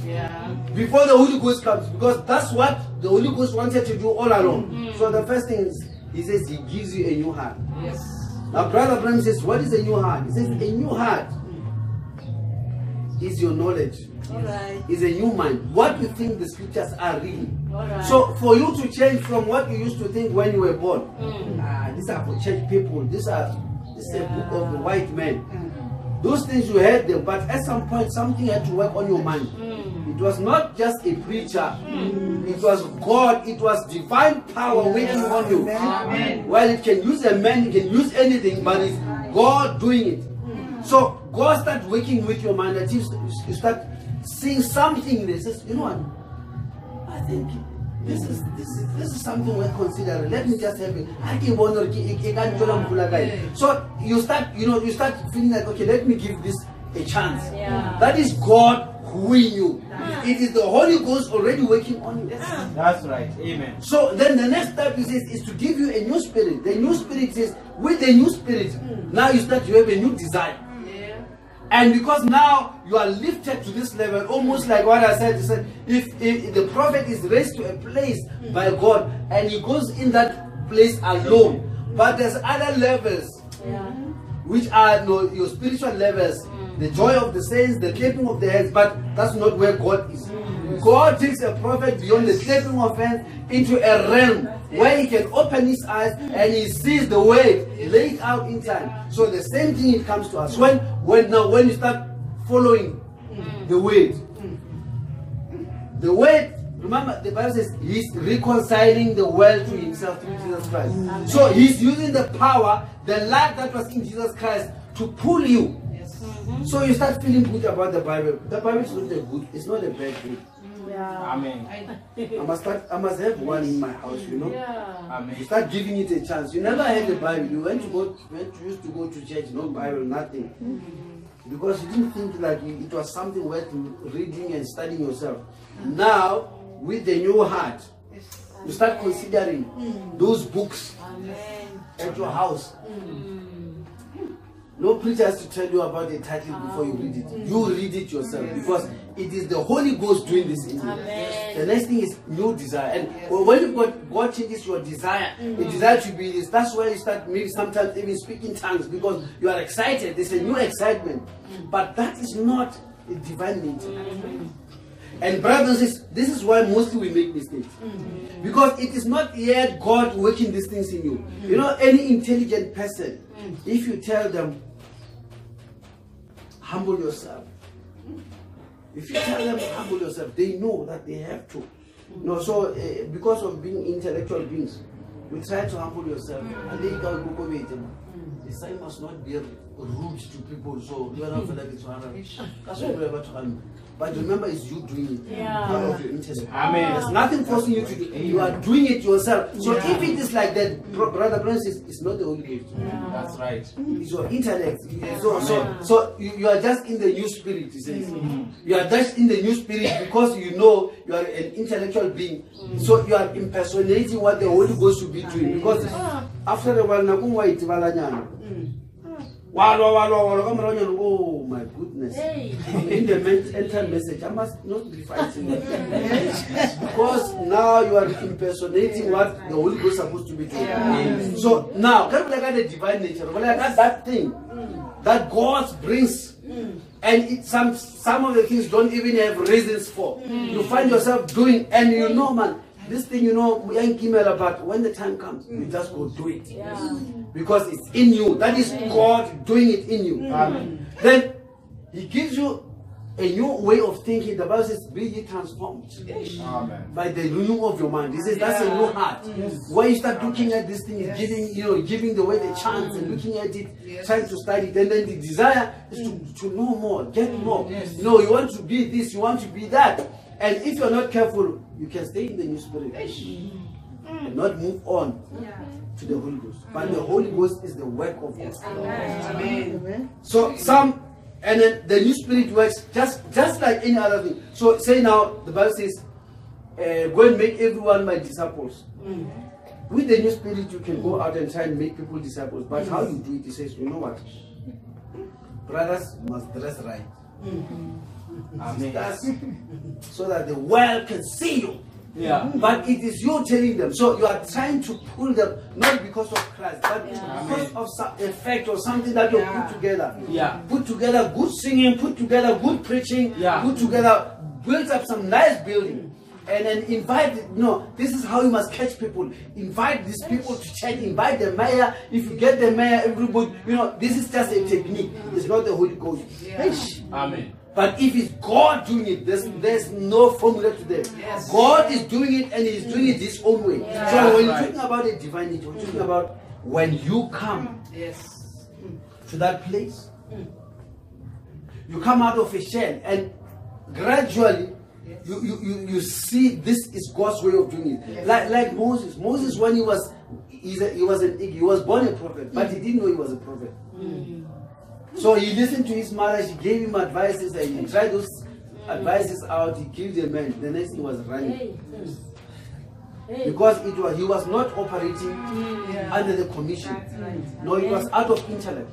Before the Holy Ghost comes, because that's what the Holy Ghost wanted to do all along. So the first thing is, he says he gives you a new heart. Now Brother Bram says, what is a new heart? He says a new heart is your knowledge. Is a new mind. What you think the scriptures are real. So for you to change from what you used to think when you were born, these are for church people, this is a book of the white man. Those things you heard them, but at some point something had to work on your mind. It was not just a preacher, it was God, it was divine power working on you. Well, it can use a man, it can use anything, but it's God doing it. So God starts working with your mind, that you start seeing something there. Says, you know what? I think this is something worth considering. Let me just help it. So you start feeling like, okay, let me give this a chance. That is God wooing you. It is the Holy Ghost already working on you. That's right. Amen. So then the next step is to give you a new spirit. The new spirit says, with the new spirit, now you have a new desire. And because now you are lifted to this level, almost like what I said, if the prophet is raised to a place by God and he goes in that place alone, but there's other levels, which are your spiritual levels, the joy of the saints, the clapping of the hands, but that's not where God is. God takes a prophet beyond the clapping of hands into a realm where he can open his eyes and he sees the way laid out in time. So the same thing it comes to us. When you start following The word. The word, remember the Bible says he's reconciling the world to himself through Jesus Christ. So he's using the power, the life that was in Jesus Christ to pull you. So you start feeling good about the Bible. The Bible is not a good, it's not a bad book. Amen. I must have one in my house, you know. Amen. You start giving it a chance. You never had the Bible. You used to go to church, no Bible, nothing. Because you didn't think like it was something worth reading and studying yourself. Now, with the new heart, you start considering those books at your house. No preacher has to tell you about the title before you read it. You read it yourself because it is the Holy Ghost doing this in you. The next thing is new desire. And when you God changes your desire, the desire to be this, that's why you start maybe sometimes even speaking tongues because you are excited. There's a new excitement. But that is not a divine nature. And brothers, this is why mostly we make mistakes. Because it is not yet God working these things in you. You know, any intelligent person, if you tell them, humble yourself. If you tell them humble yourself, they know that they have to. No, so because of being intellectual beings, we try to humble yourself. And they go the sign must not be rude to people, so you are not but remember, it's you doing it. Out of your intellect. Amen. There's nothing forcing you to do. You are doing it yourself. So if it is like that, brother Francis, it's not the Holy Ghost. That's right. It's your intellect. So you are just in the new spirit, he says. You are just in the new spirit because you know you are an intellectual being. So you are impersonating what the Holy Ghost should be doing. Because after a while, oh my goodness. In the mental message, I must not be fighting because now you are impersonating what the Holy Ghost is supposed to be doing. So now, the divine nature, that thing that God brings, and some of the things don't even have reasons for. You find yourself doing, and you know, man, this thing, you know, but when the time comes, you just go do it. Because it's in you. That is God doing it in you. Then He gives you a new way of thinking. The Bible says, be ye transformed by the renewal of your mind. He says that's a new heart. When you start looking at this thing, giving the way the chance and looking at it, trying to study it, and then the desire is to know more, get more. You know, you want to be this, you want to be that. And if you're not careful, you can stay in the new spirit and not move on to the Holy Ghost. But the Holy Ghost is the work of God. Amen. So and then the new spirit works just like any other thing. So say now, the Bible says, go and make everyone my disciples. With the new spirit, you can go out and try and make people disciples. But how you do it, he says, you know what? Brothers must dress right. So that the world can see you. But it is you telling them. So you are trying to pull them, not because of Christ, but because of some effect or something that you put together. Put together good singing, put together good preaching, put together, build up some nice building. And then invite, this is how you must catch people. Invite these people to church, invite the mayor. If you get the mayor, everybody, this is just a technique. It's not the Holy Ghost. Amen. But if it's God doing it, there's no formula to that. God is doing it and He's doing it His own way. So when you're talking about a divine nature, we're talking about when you come to that place, you come out of a shell and gradually you see this is God's way of doing it. Like Moses. Moses, when he was born a prophet, but he didn't know he was a prophet. So he listened to his mother, she gave him advices, and he tried those advices out, he killed the man. The next thing was running. Because he was not operating under the commission. No, it was out of intellect.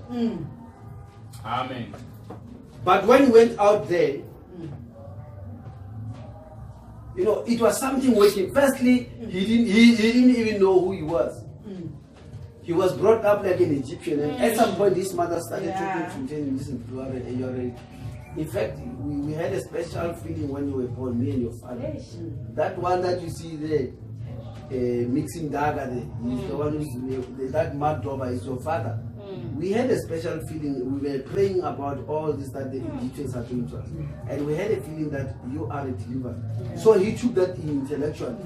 Amen. But when he went out there, it was something working. Firstly, he didn't even know who he was. He was brought up like an Egyptian, and at some point his mother started talking to him, listen, in fact, we had a special feeling when you were born, me and your father. That one that you see there, mixing dagger, he's the one that mad robber is your father. we had a special feeling. We were praying about all this that the Egyptians are doing to us. And we had a feeling that you are a deliverer. So he took that intellectually.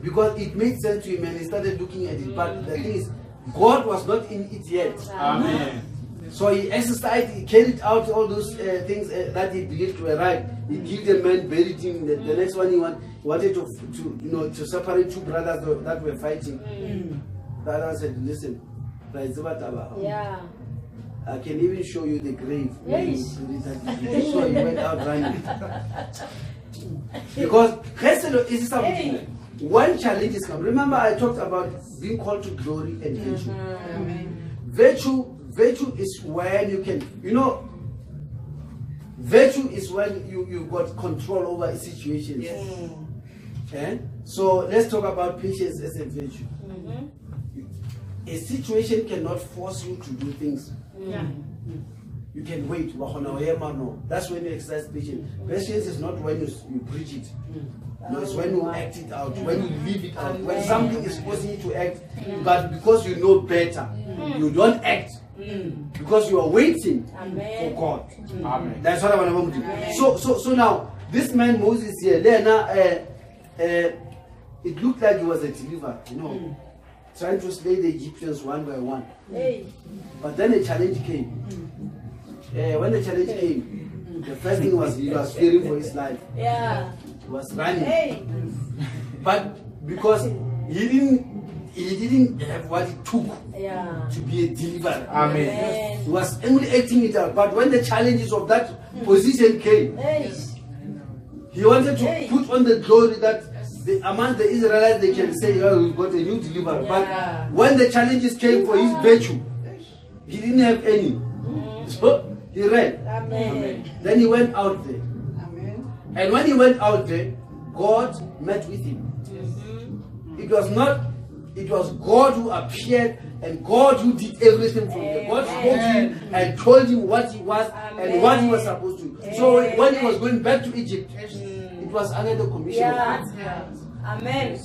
Because it made sense to him and he started looking at it. But the thing is, God was not in it yet. Amen. So he exercised, he carried out all those things that he believed were right. He killed a man, buried him. The next one he wanted to separate two brothers that were fighting. The other said, listen, I can even show you the grave. So he went out running. Because is something. When challenges come, remember I talked about being called to glory and virtue. Virtue is when you can, virtue is when you've got control over situations. Okay? So let's talk about patience as a virtue. A situation cannot force you to do things. You can wait. That's when you exercise patience. Patience is not when you preach it. No, it's when you act it out, when you live it out. When something is forcing you to act, but because you know better, you don't act. Because you are waiting for God. Amen. That's what I want to do. So now, this man Moses here, it looked like he was a deliverer, trying to slay the Egyptians one by one. But then a challenge came. When the challenge came, the first thing was he was fearing for his life. He was running. But because he didn't have what it took to be a deliverer. Amen. He was only acting it out. But when the challenges of that position came, he wanted to put on the glory that among the Israelites they can say, oh, we've got a new deliverer. But when the challenges came for his virtue, he didn't have any. So he ran. Then he went out there. And when he went out there, God met with him. It was God who appeared and God who did everything from there. God spoke to him and told him what he was and what he was supposed to. So when he was going back to Egypt, it was under the commission of God. Amen.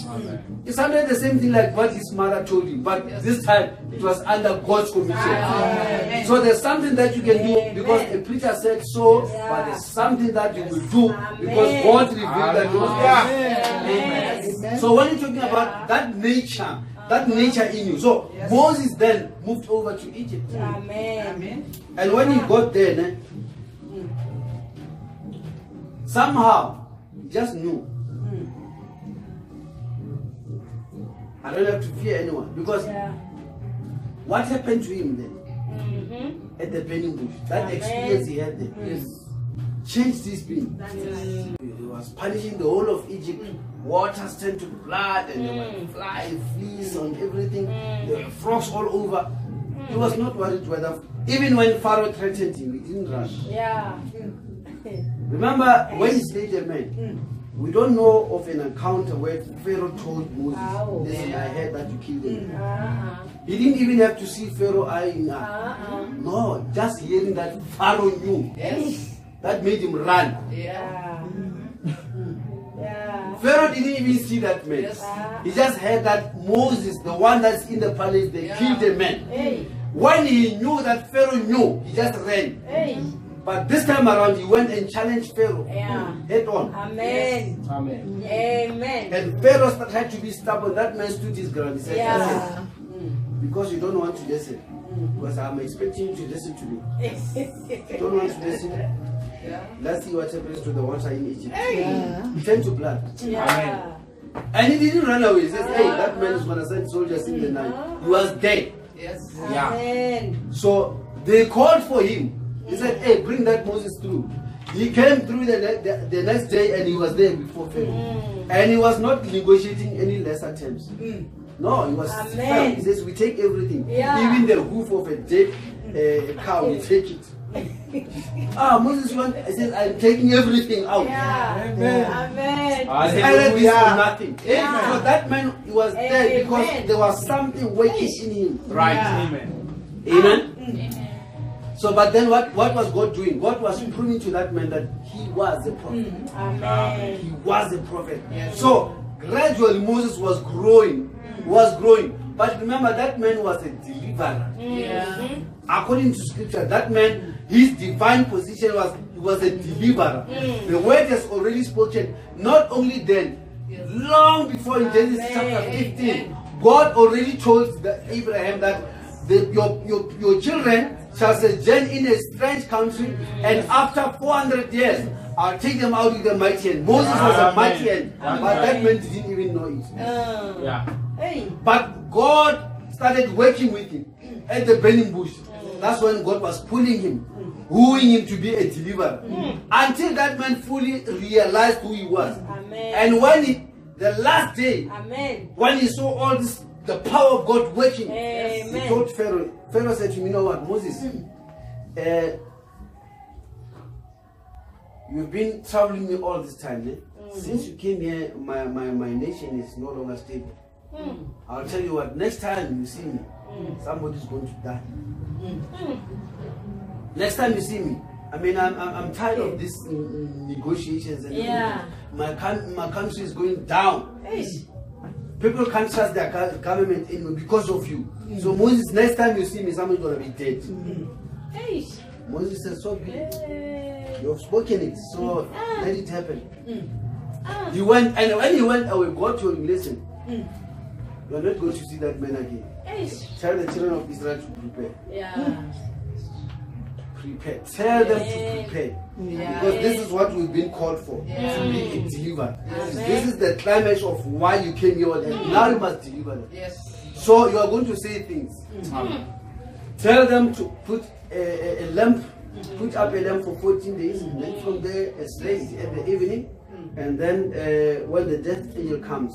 It's under the same thing like what his mother told him, but this time it was under God's commission. So there's something that you can do because a preacher said so, but there's something that you will do because God revealed that you must do. So when you're talking about that nature in you, so Moses then moved over to Egypt. And when he got there, somehow he just knew. I don't have to fear anyone because what happened to him then at the burning bush, that experience he had there, changed his being. He was punishing the whole of Egypt. Waters turned to blood and there were fleas on everything. There were frogs all over. He was not worried whether, even when Pharaoh threatened him, he didn't run. Remember when he slayed a man? We don't know of an encounter where Pharaoh told Moses, listen, I heard that you killed him. He didn't even have to see Pharaoh eyeing up. No, just hearing that Pharaoh knew. That made him run. Pharaoh didn't even see that man. He just heard that Moses, the one that's in the palace, they killed a man. When he knew that Pharaoh knew, he just ran. But this time around, he went and challenged Pharaoh head on. Amen. And Pharaoh tried to be stubborn. That man stood his ground. He said, because you don't want to listen. Because I'm expecting you to listen to me. You don't want to listen. Let's see what happens to the water in Egypt. It turned to blood. And he didn't run away. He says, hey, that man is going to send soldiers in the night. He was dead. So they called for him. He said, hey, bring that Moses through. He came through the next day and he was there before Pharaoh. And he was not negotiating any lesser terms. No, he was firm. He says, we take everything. Even the hoof of a dead cow, we take it. Moses says, I'm taking everything out. I said, this for nothing. So that man was there because there was something working in him. Right. Amen. So, but then what was God doing? God was proving to that man that he was a prophet. He was a prophet. So, gradually Moses was growing. But remember, that man was a deliverer. Yeah. According to scripture, that man, his divine position was a deliverer. The word has already spoken. Not only then, long before in Genesis chapter 15, God already told Abraham that your children shall sojourn in a strange country, and after 400 years, I'll take them out with a mighty hand. Moses was a mighty hand, but that man didn't even know it. Hey. But God started working with him at the burning bush. That's when God was pulling him, wooing him to be a deliverer, until that man fully realized who he was. Amen. And when the last day, Amen. when he saw all this, the power of God working, Amen. he told Pharaoh. Pharaoh said to him, you know what, Moses, you've been troubling me all this time. Since you came here, my nation is no longer stable. I'll tell you what, next time you see me, somebody's going to die. Next time you see me, I mean, I'm tired of these negotiations and my country is going down. People can't trust their government anymore because of you. So Moses, next time you see me, somebody's going to be dead. Moses said, so good. You have spoken it, so let it happen. He went, and when he went away, God told him, listen, you are not going to see that man again. Tell the children of Israel to prepare. Prepare. Tell them to prepare. Because this is what we've been called for. To be a deliverer. This is the climax of why you came here. Now you must deliver them. So you are going to say things. Tell them to put a lamp, put up a lamp for 14 days, and then from there a slave at the evening, and then when the death angel comes,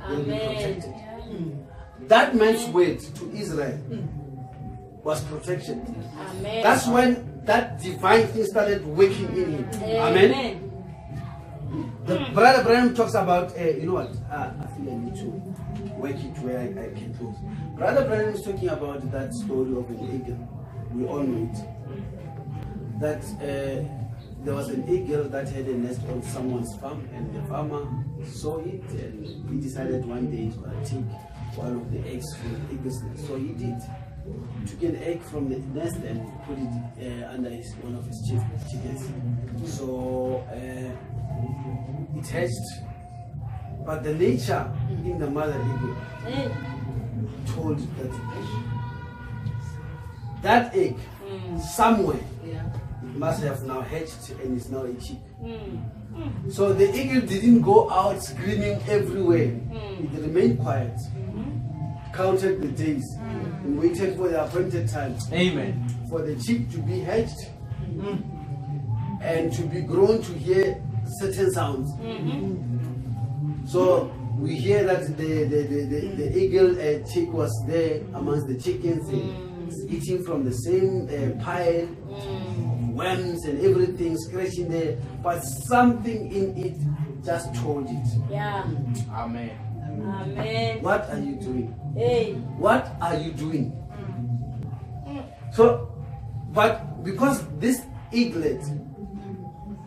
they'll be protected. That man's word to Israel was protection. Amen. That's when that divine thing started working in him. Amen. The Brother Branham talks about, you know what, I think I need to work it where I can close. Brother Branham is talking about that story of an eagle. We all know it. That there was an eagle that had a nest on someone's farm, and the farmer saw it, and he decided one day to take one of the eggs from the eagle's nest. So he did. Took an egg from the nest and put it under one of his chickens. So it hatched. But the nature in the mother eagle told that egg somewhere must have now hatched and is now a chick. So the eagle didn't go out screaming everywhere. It remained quiet, counted the days, and waited for the appointed time. Amen. For the chick to be hatched and to be grown to hear certain sounds. So we hear that the eagle chick was there amongst the chickens, eating from the same pile of worms and everything, scratching there, but something in it just told it. Amen. Amen. What are you doing? Hey. What are you doing? So, but because this eaglet,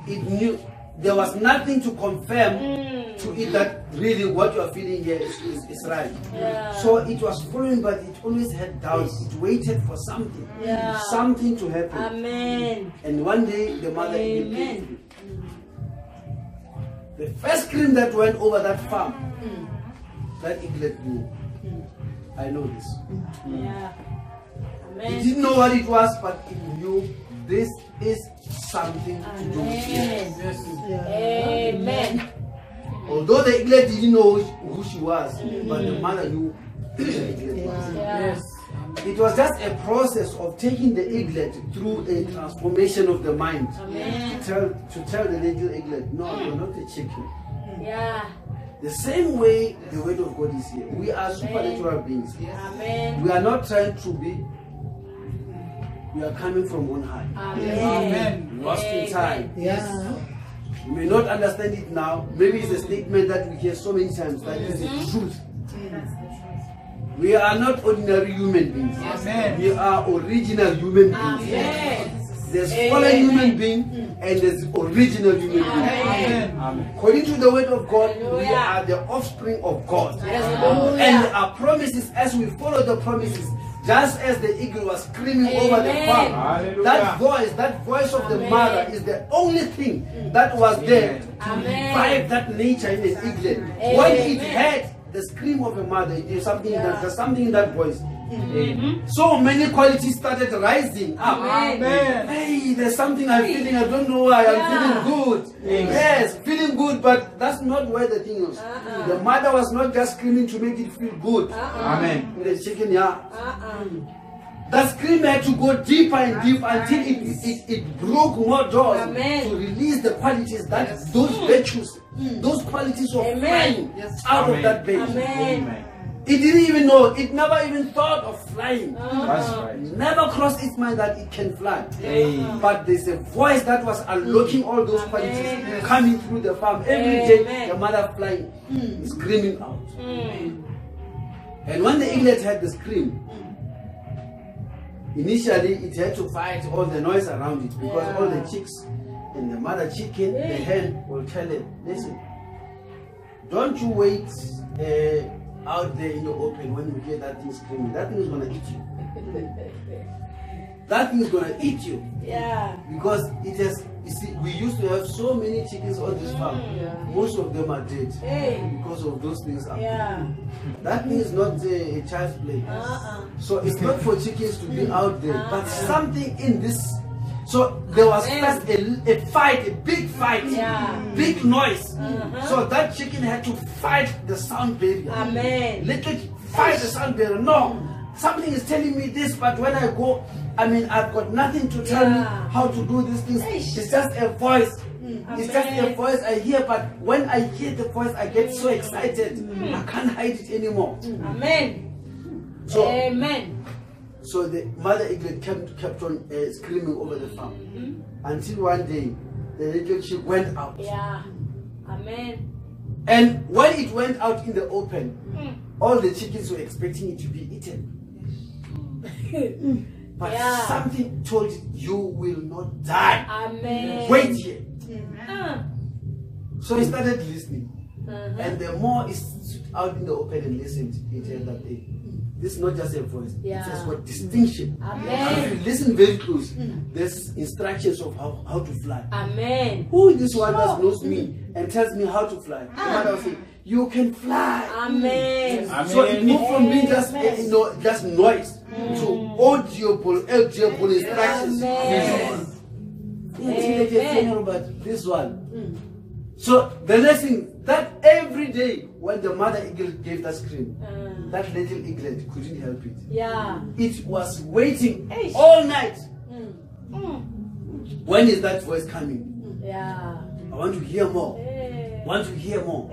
it knew there was nothing to confirm to it that really what you are feeling here is right. So it was following, but it always had doubts. It waited for something, something to happen. Amen. And one day the mother eagle came. The first scream that went over that farm, that eaglet knew. I know this. Amen. He didn't know what it was, but he knew this is something to do with it. Amen. Although the eaglet didn't know who she was, but the mother knew who the eaglet was. It was just a process of taking the eaglet through a transformation of the mind. To tell the little eaglet, no, you're not a chicken. The same way the word of God is here. We are supernatural beings. Amen. We are not trying to be. We are coming from on high. Amen. Lost in time. You may not understand it now. Maybe it's a statement that we hear so many times, but it's the truth. We are not ordinary human beings. We are original human beings. There's fallen human being and there's original human being. Amen. According to the word of God, we are the offspring of God. And our promises, as we follow the promises, just as the eagle was screaming over the farm, that voice of the mother is the only thing that was there to revive that nature in the eaglet. When it heard the scream of a mother, there's something in that voice. So many qualities started rising up. Hey, there's something I'm feeling, I don't know why, I'm feeling good. Yes, feeling good, but that's not where the thing is. The mother was not just screaming to make it feel good. Amen. In the chicken, that scream had to go deeper and deeper until it broke more doors to release the qualities, that those virtues, those qualities of flying out of that baby. It didn't even know, it never even thought of flying. That's right. Never crossed its mind that it can fly. But there's a voice that was unlocking all those qualities coming through the farm. Every day the mother flying, screaming out. And when the eaglet heard the scream, initially it had to fight all the noise around it, because all the chicks and the mother chicken, the hen will tell it, listen, don't you wait out there in the open when you hear that thing screaming. That thing is going to eat you. That thing is going to eat you. Because it has, you see, we used to have so many chickens on this farm. Most of them are dead because of those things happening. That thing is not a child's play. So it's not for chickens to be out there, but something in this. So there was first a fight, a big fight, big noise. So that chicken had to fight the sound barrier. Literally fight the sound barrier. No, something is telling me this, but when I go, I mean, I've got nothing to tell me how to do these things. It's just a voice. It's just a voice I hear, but when I hear the voice, I get so excited. I can't hide it anymore. So the mother eaglet kept on screaming over the farm until one day the little chick went out. And when it went out in the open, all the chickens were expecting it to be eaten. But something told it, you will not die. Wait here. So he started listening. And the more he stood out in the open and listened, he heard that this is not just a voice, it has got distinction. If you listen very close, there's instructions of how to fly. Who is this one that knows me and tells me how to fly? The mother will say, you can fly. So it moved from being just just noise to audible instructions. But this one. So the lesson that every day when the mother eagle gave that scream, that little eaglet couldn't help it. It was waiting all night. When is that voice coming? I want to hear more. Want to hear more.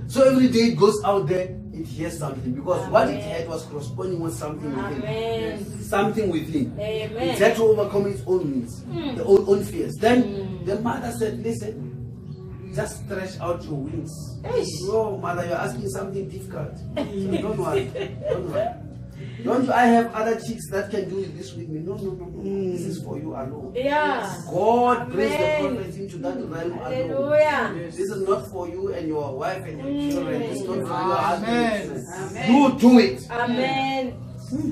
So every day it goes out there, it hears something, because what it had was corresponding with something within. Something within. It had to overcome its own needs, the own fears. Then the mother said, listen, just stretch out your wings. Oh, mother, you're asking something difficult. So don't worry. Don't worry. Don't I have other chicks that can do this with me? No. This is for you alone. God brings the prophets into that realm alone. This is not for you and your wife and your children. It's not for your husband. You do it.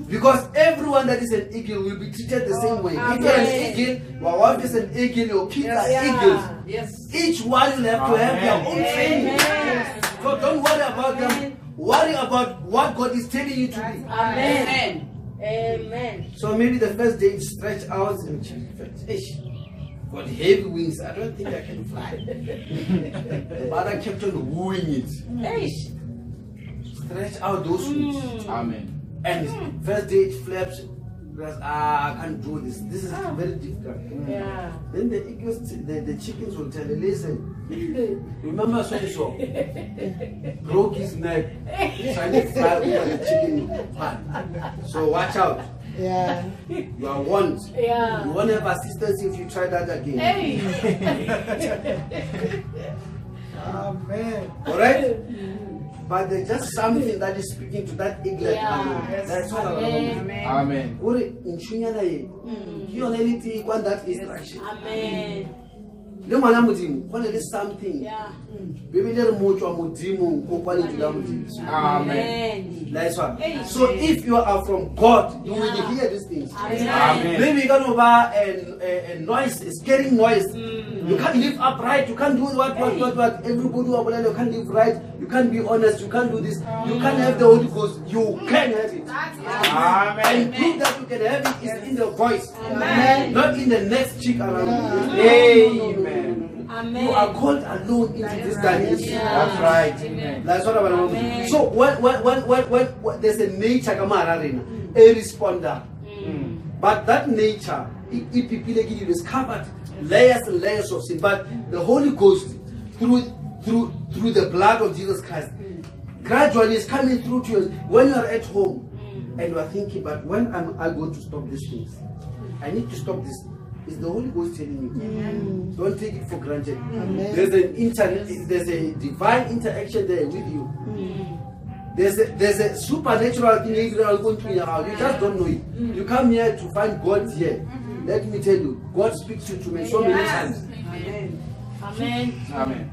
Because everyone that is an eagle will be treated the same way. If you're an eagle, your wife is an eagle, your kids are eagles. Each one will have to have their own training. So don't worry about them. Worry about what God is telling you to do. So maybe the first day it stretch out and got heavy wings. I don't think I can fly. The mother kept on wooing it. Stretch out those wings. And first day it flaps. I can't do this. This is very difficult. Then the eagles, the chickens will tell you, listen, remember so broke his neck trying to fly over the chicken pan. So watch out. You are warned. You won't have assistance if you try that again. Amen. Alright? but there's just something that is speaking to that eaglet. Yeah. That's what Amen. Amen. that instruction. Amen. There is something. Yeah. Amen. That's what. So if you are from God, you will hear these things. Amen. Maybe you can over a noise, a scary noise. You can't live upright. You can't do what. Everybody you can't live right. You can't be honest. You can't do this. You can't have the Holy Ghost. You can have it. Amen. And proof that you can have it is in the voice. Amen. Not in the next chick around you. Amen. Amen. You are called alone into this dimension. That's right. Amen. That's what I want to. So when there's a nature, a responder. But that nature, it is covered layers and layers of sin. But the Holy Ghost, through the blood of Jesus Christ, gradually is coming through to you. When you are at home and you are thinking, but when am I going to stop these things? I need to stop this. It's the Holy Ghost telling you. Don't take it for granted. There's a divine interaction there with you. There's a supernatural thing you just don't know it. You come here to find God here. Let me tell you, God speaks to me so many times. Amen. Amen.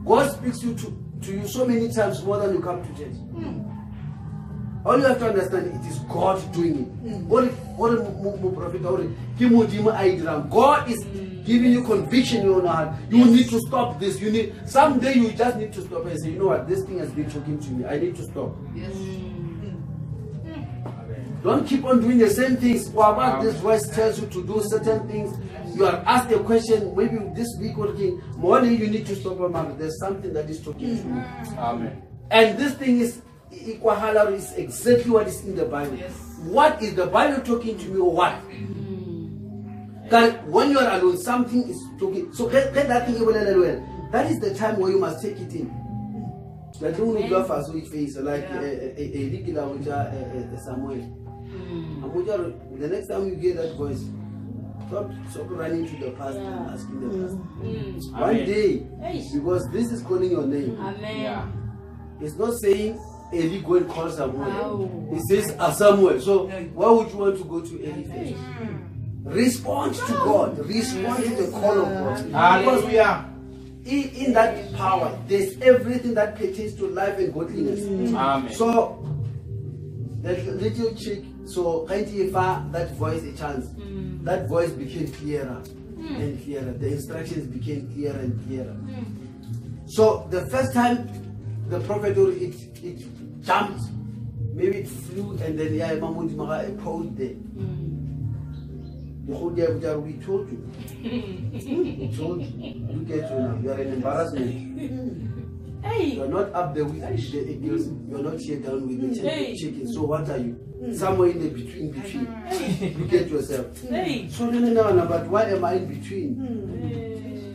God speaks to you so many times more than you come to church. All you have to understand, it is God doing it. God is giving you conviction in your heart. You need to stop this. Someday you just need to stop and say, you know what, this thing has been talking to me. I need to stop. Don't keep on doing the same things. Or about this voice tells you to do certain things. You are asked a question, maybe this week or morning you need to stop. There's something that is talking to you. Amen. And this thing is exactly what is in the Bible. What is the Bible talking to me or what? When you are alone, something is talking. So get that thing well. That is the time where you must take it in. You don't go for switch face like a regular with Samuel. The next time you hear that voice, stop running to the past and asking the past. One day, because this is calling your name. Amen. It's not saying Eli go and call Samuel. It says Samuel. So why would you want to go to Eli first? Respond to God. Respond to the call of God. Hallelujah. In that power, there's everything that pertains to life and godliness. Amen. So that little chick, so that voice a chance. That voice became clearer and clearer. The instructions became clearer and clearer. So the first time the prophet it jumped, maybe it flew, and then it posed there. We told you. We told you. Look at you now. You are an embarrassment. You are not up there with the eagles. You are not here down with the chicken. So what are you? Somewhere in the between. Look at yourself. So no. But why am I in between?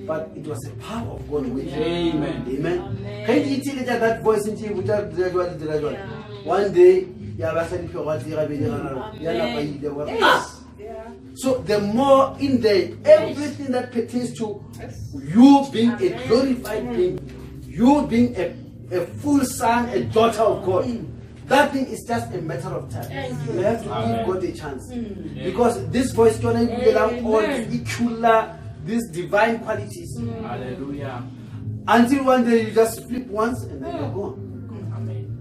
But it was the power of God with you. Amen. Amen. Can you tell that voice in you without gradually? One day, so the more in there, everything that pertains to you being a glorified being, you being a full son, a daughter of God, that thing is just a matter of time. You have to give God a chance. Because this voice can all these divine qualities. Hallelujah. Until one day you just flip once and then you're gone.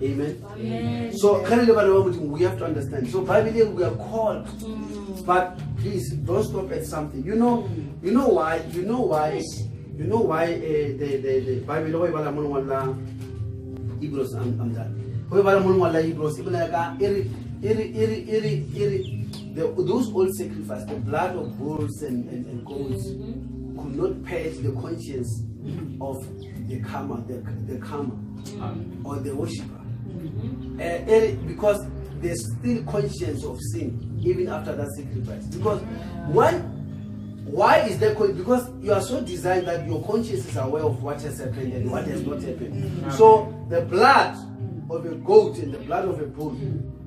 Amen. Amen. So we have to understand. So Bible we are called. But please don't stop at something. You know why the Bible Hebrews I'm done. Those old sacrifices, the blood of bulls and goats could not purge the conscience of the karma or the worshipper. Because there's still conscience of sin even after that sacrifice. Because why is there? Because you are so designed that your conscience is aware of what has happened and what has not happened. So the blood of a goat and the blood of a bull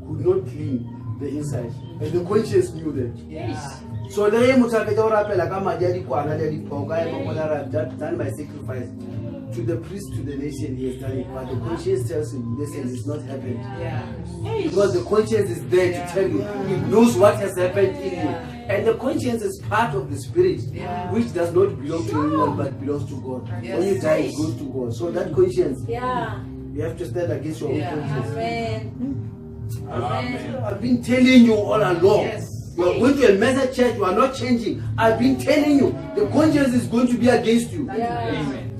could not clean the inside, and the conscience knew that. So the done by sacrifice. to the priest, to the nation, he has done it, but the conscience tells him, listen, it's not happened. Because the conscience is there to tell you, it knows what has happened in you. And the conscience is part of the spirit, which does not belong to anyone but belongs to God. When you die, it goes to God. So that conscience, you have to stand against your own conscience. Amen. I've been telling you all along. You are going to a message church, you are not changing. I've been telling you, the conscience is going to be against you. Amen.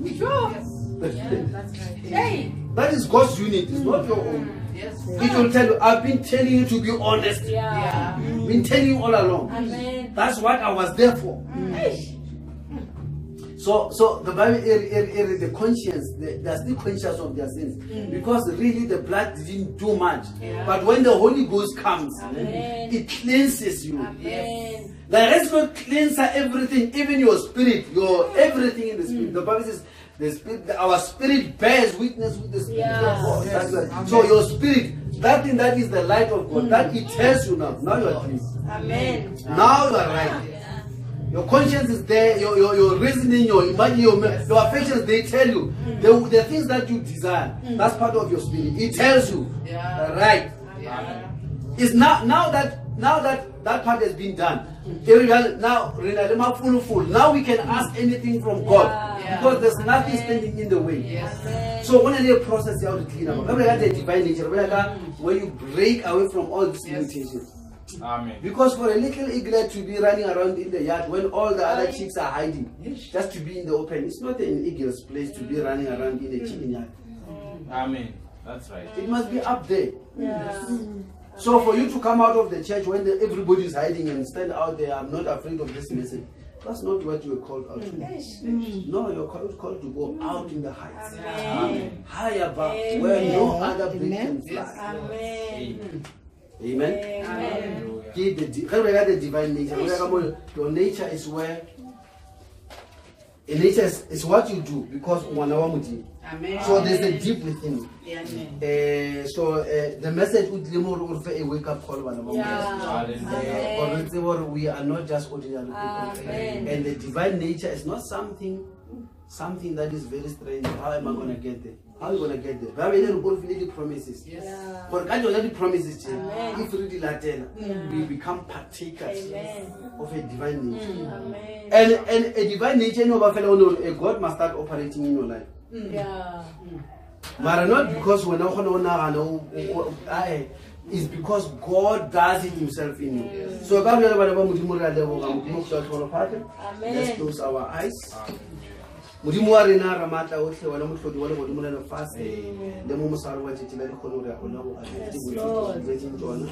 That is God's unit, it's not your own. It will tell you, I've been telling you to be honest. I've been telling you all along. That's what I was there for. So the Bible, the conscience, they are still conscious of their sins. Because really the blood didn't do much. But when the Holy Ghost comes, it cleanses you. The rest will cleanse everything, even your spirit, your everything in the spirit. The Bible says, the spirit, our spirit bears witness with the spirit of God. That's right. So your spirit, that thing that is the light of God, that it tells you now. Now you are clean. Now you are right. Your conscience is there, your reasoning, your imagining, your affections, they tell you the things that you desire. That's part of your spirit. It tells you, right. It's now that part has been done. Now we can ask anything from God because there's nothing standing in the way. So when you process you have to clean up. The divine nature, where you break away from all these limitations. Amen. Because for a little eaglet to be running around in the yard when all the other chicks are hiding, just to be in the open, it's not an eagle's place to be running around in a chicken yard. Amen. That's right. It must be up there. So for you to come out of the church when everybody is hiding and stand out there, I'm not afraid of this message. That's not what you were called out to. No, you're called to go out in the heights. High above, where no other bird can fly. Amen. Give the divine nature. Your nature is where. Nature is what you do because so there's a deep within you. So the message would be a wake up call. We are not just ordinary people. And the divine nature is not something that is very strange. How am I going to get there? How are you going to get there? Very little promises. For God, you promises. If we really later, we become partakers of a divine nature. And a divine nature, God must start operating in your life. But not because we're not it's because God does it Himself in you. So, let's close our eyes. Mudimu arena ramata ohle wala muhlodi wala godumuna no fast le mo mosaro wa tshitila di khone re gona go atse botse tsona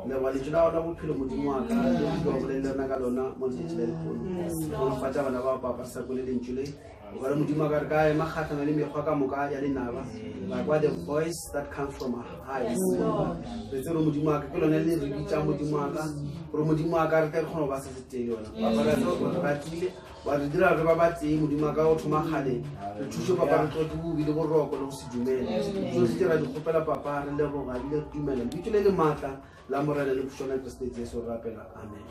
le wale tsela ona bophelo mudimu aka le go bolella ka lona mo tshitila di khone go fata bana ba papa sa go le lentshile go re mudimu aka re ka ema khatlana le mekgwa ka moka ya lenaba like what the voice that comes from high le tsero mudimu aka ke lona le re bitsa mudimu aka go mudimu aka re ka khone ba se tshitile yona ba ba tso go ratile wa re dira re ba batse modimo ka o thoma khale re thuso papa re tlo bu bile boroko le go se dumela so se dira di khopela papa re le go ga le dumela di tsile le matla la morale le pushona Kristo Jesu rapela amen.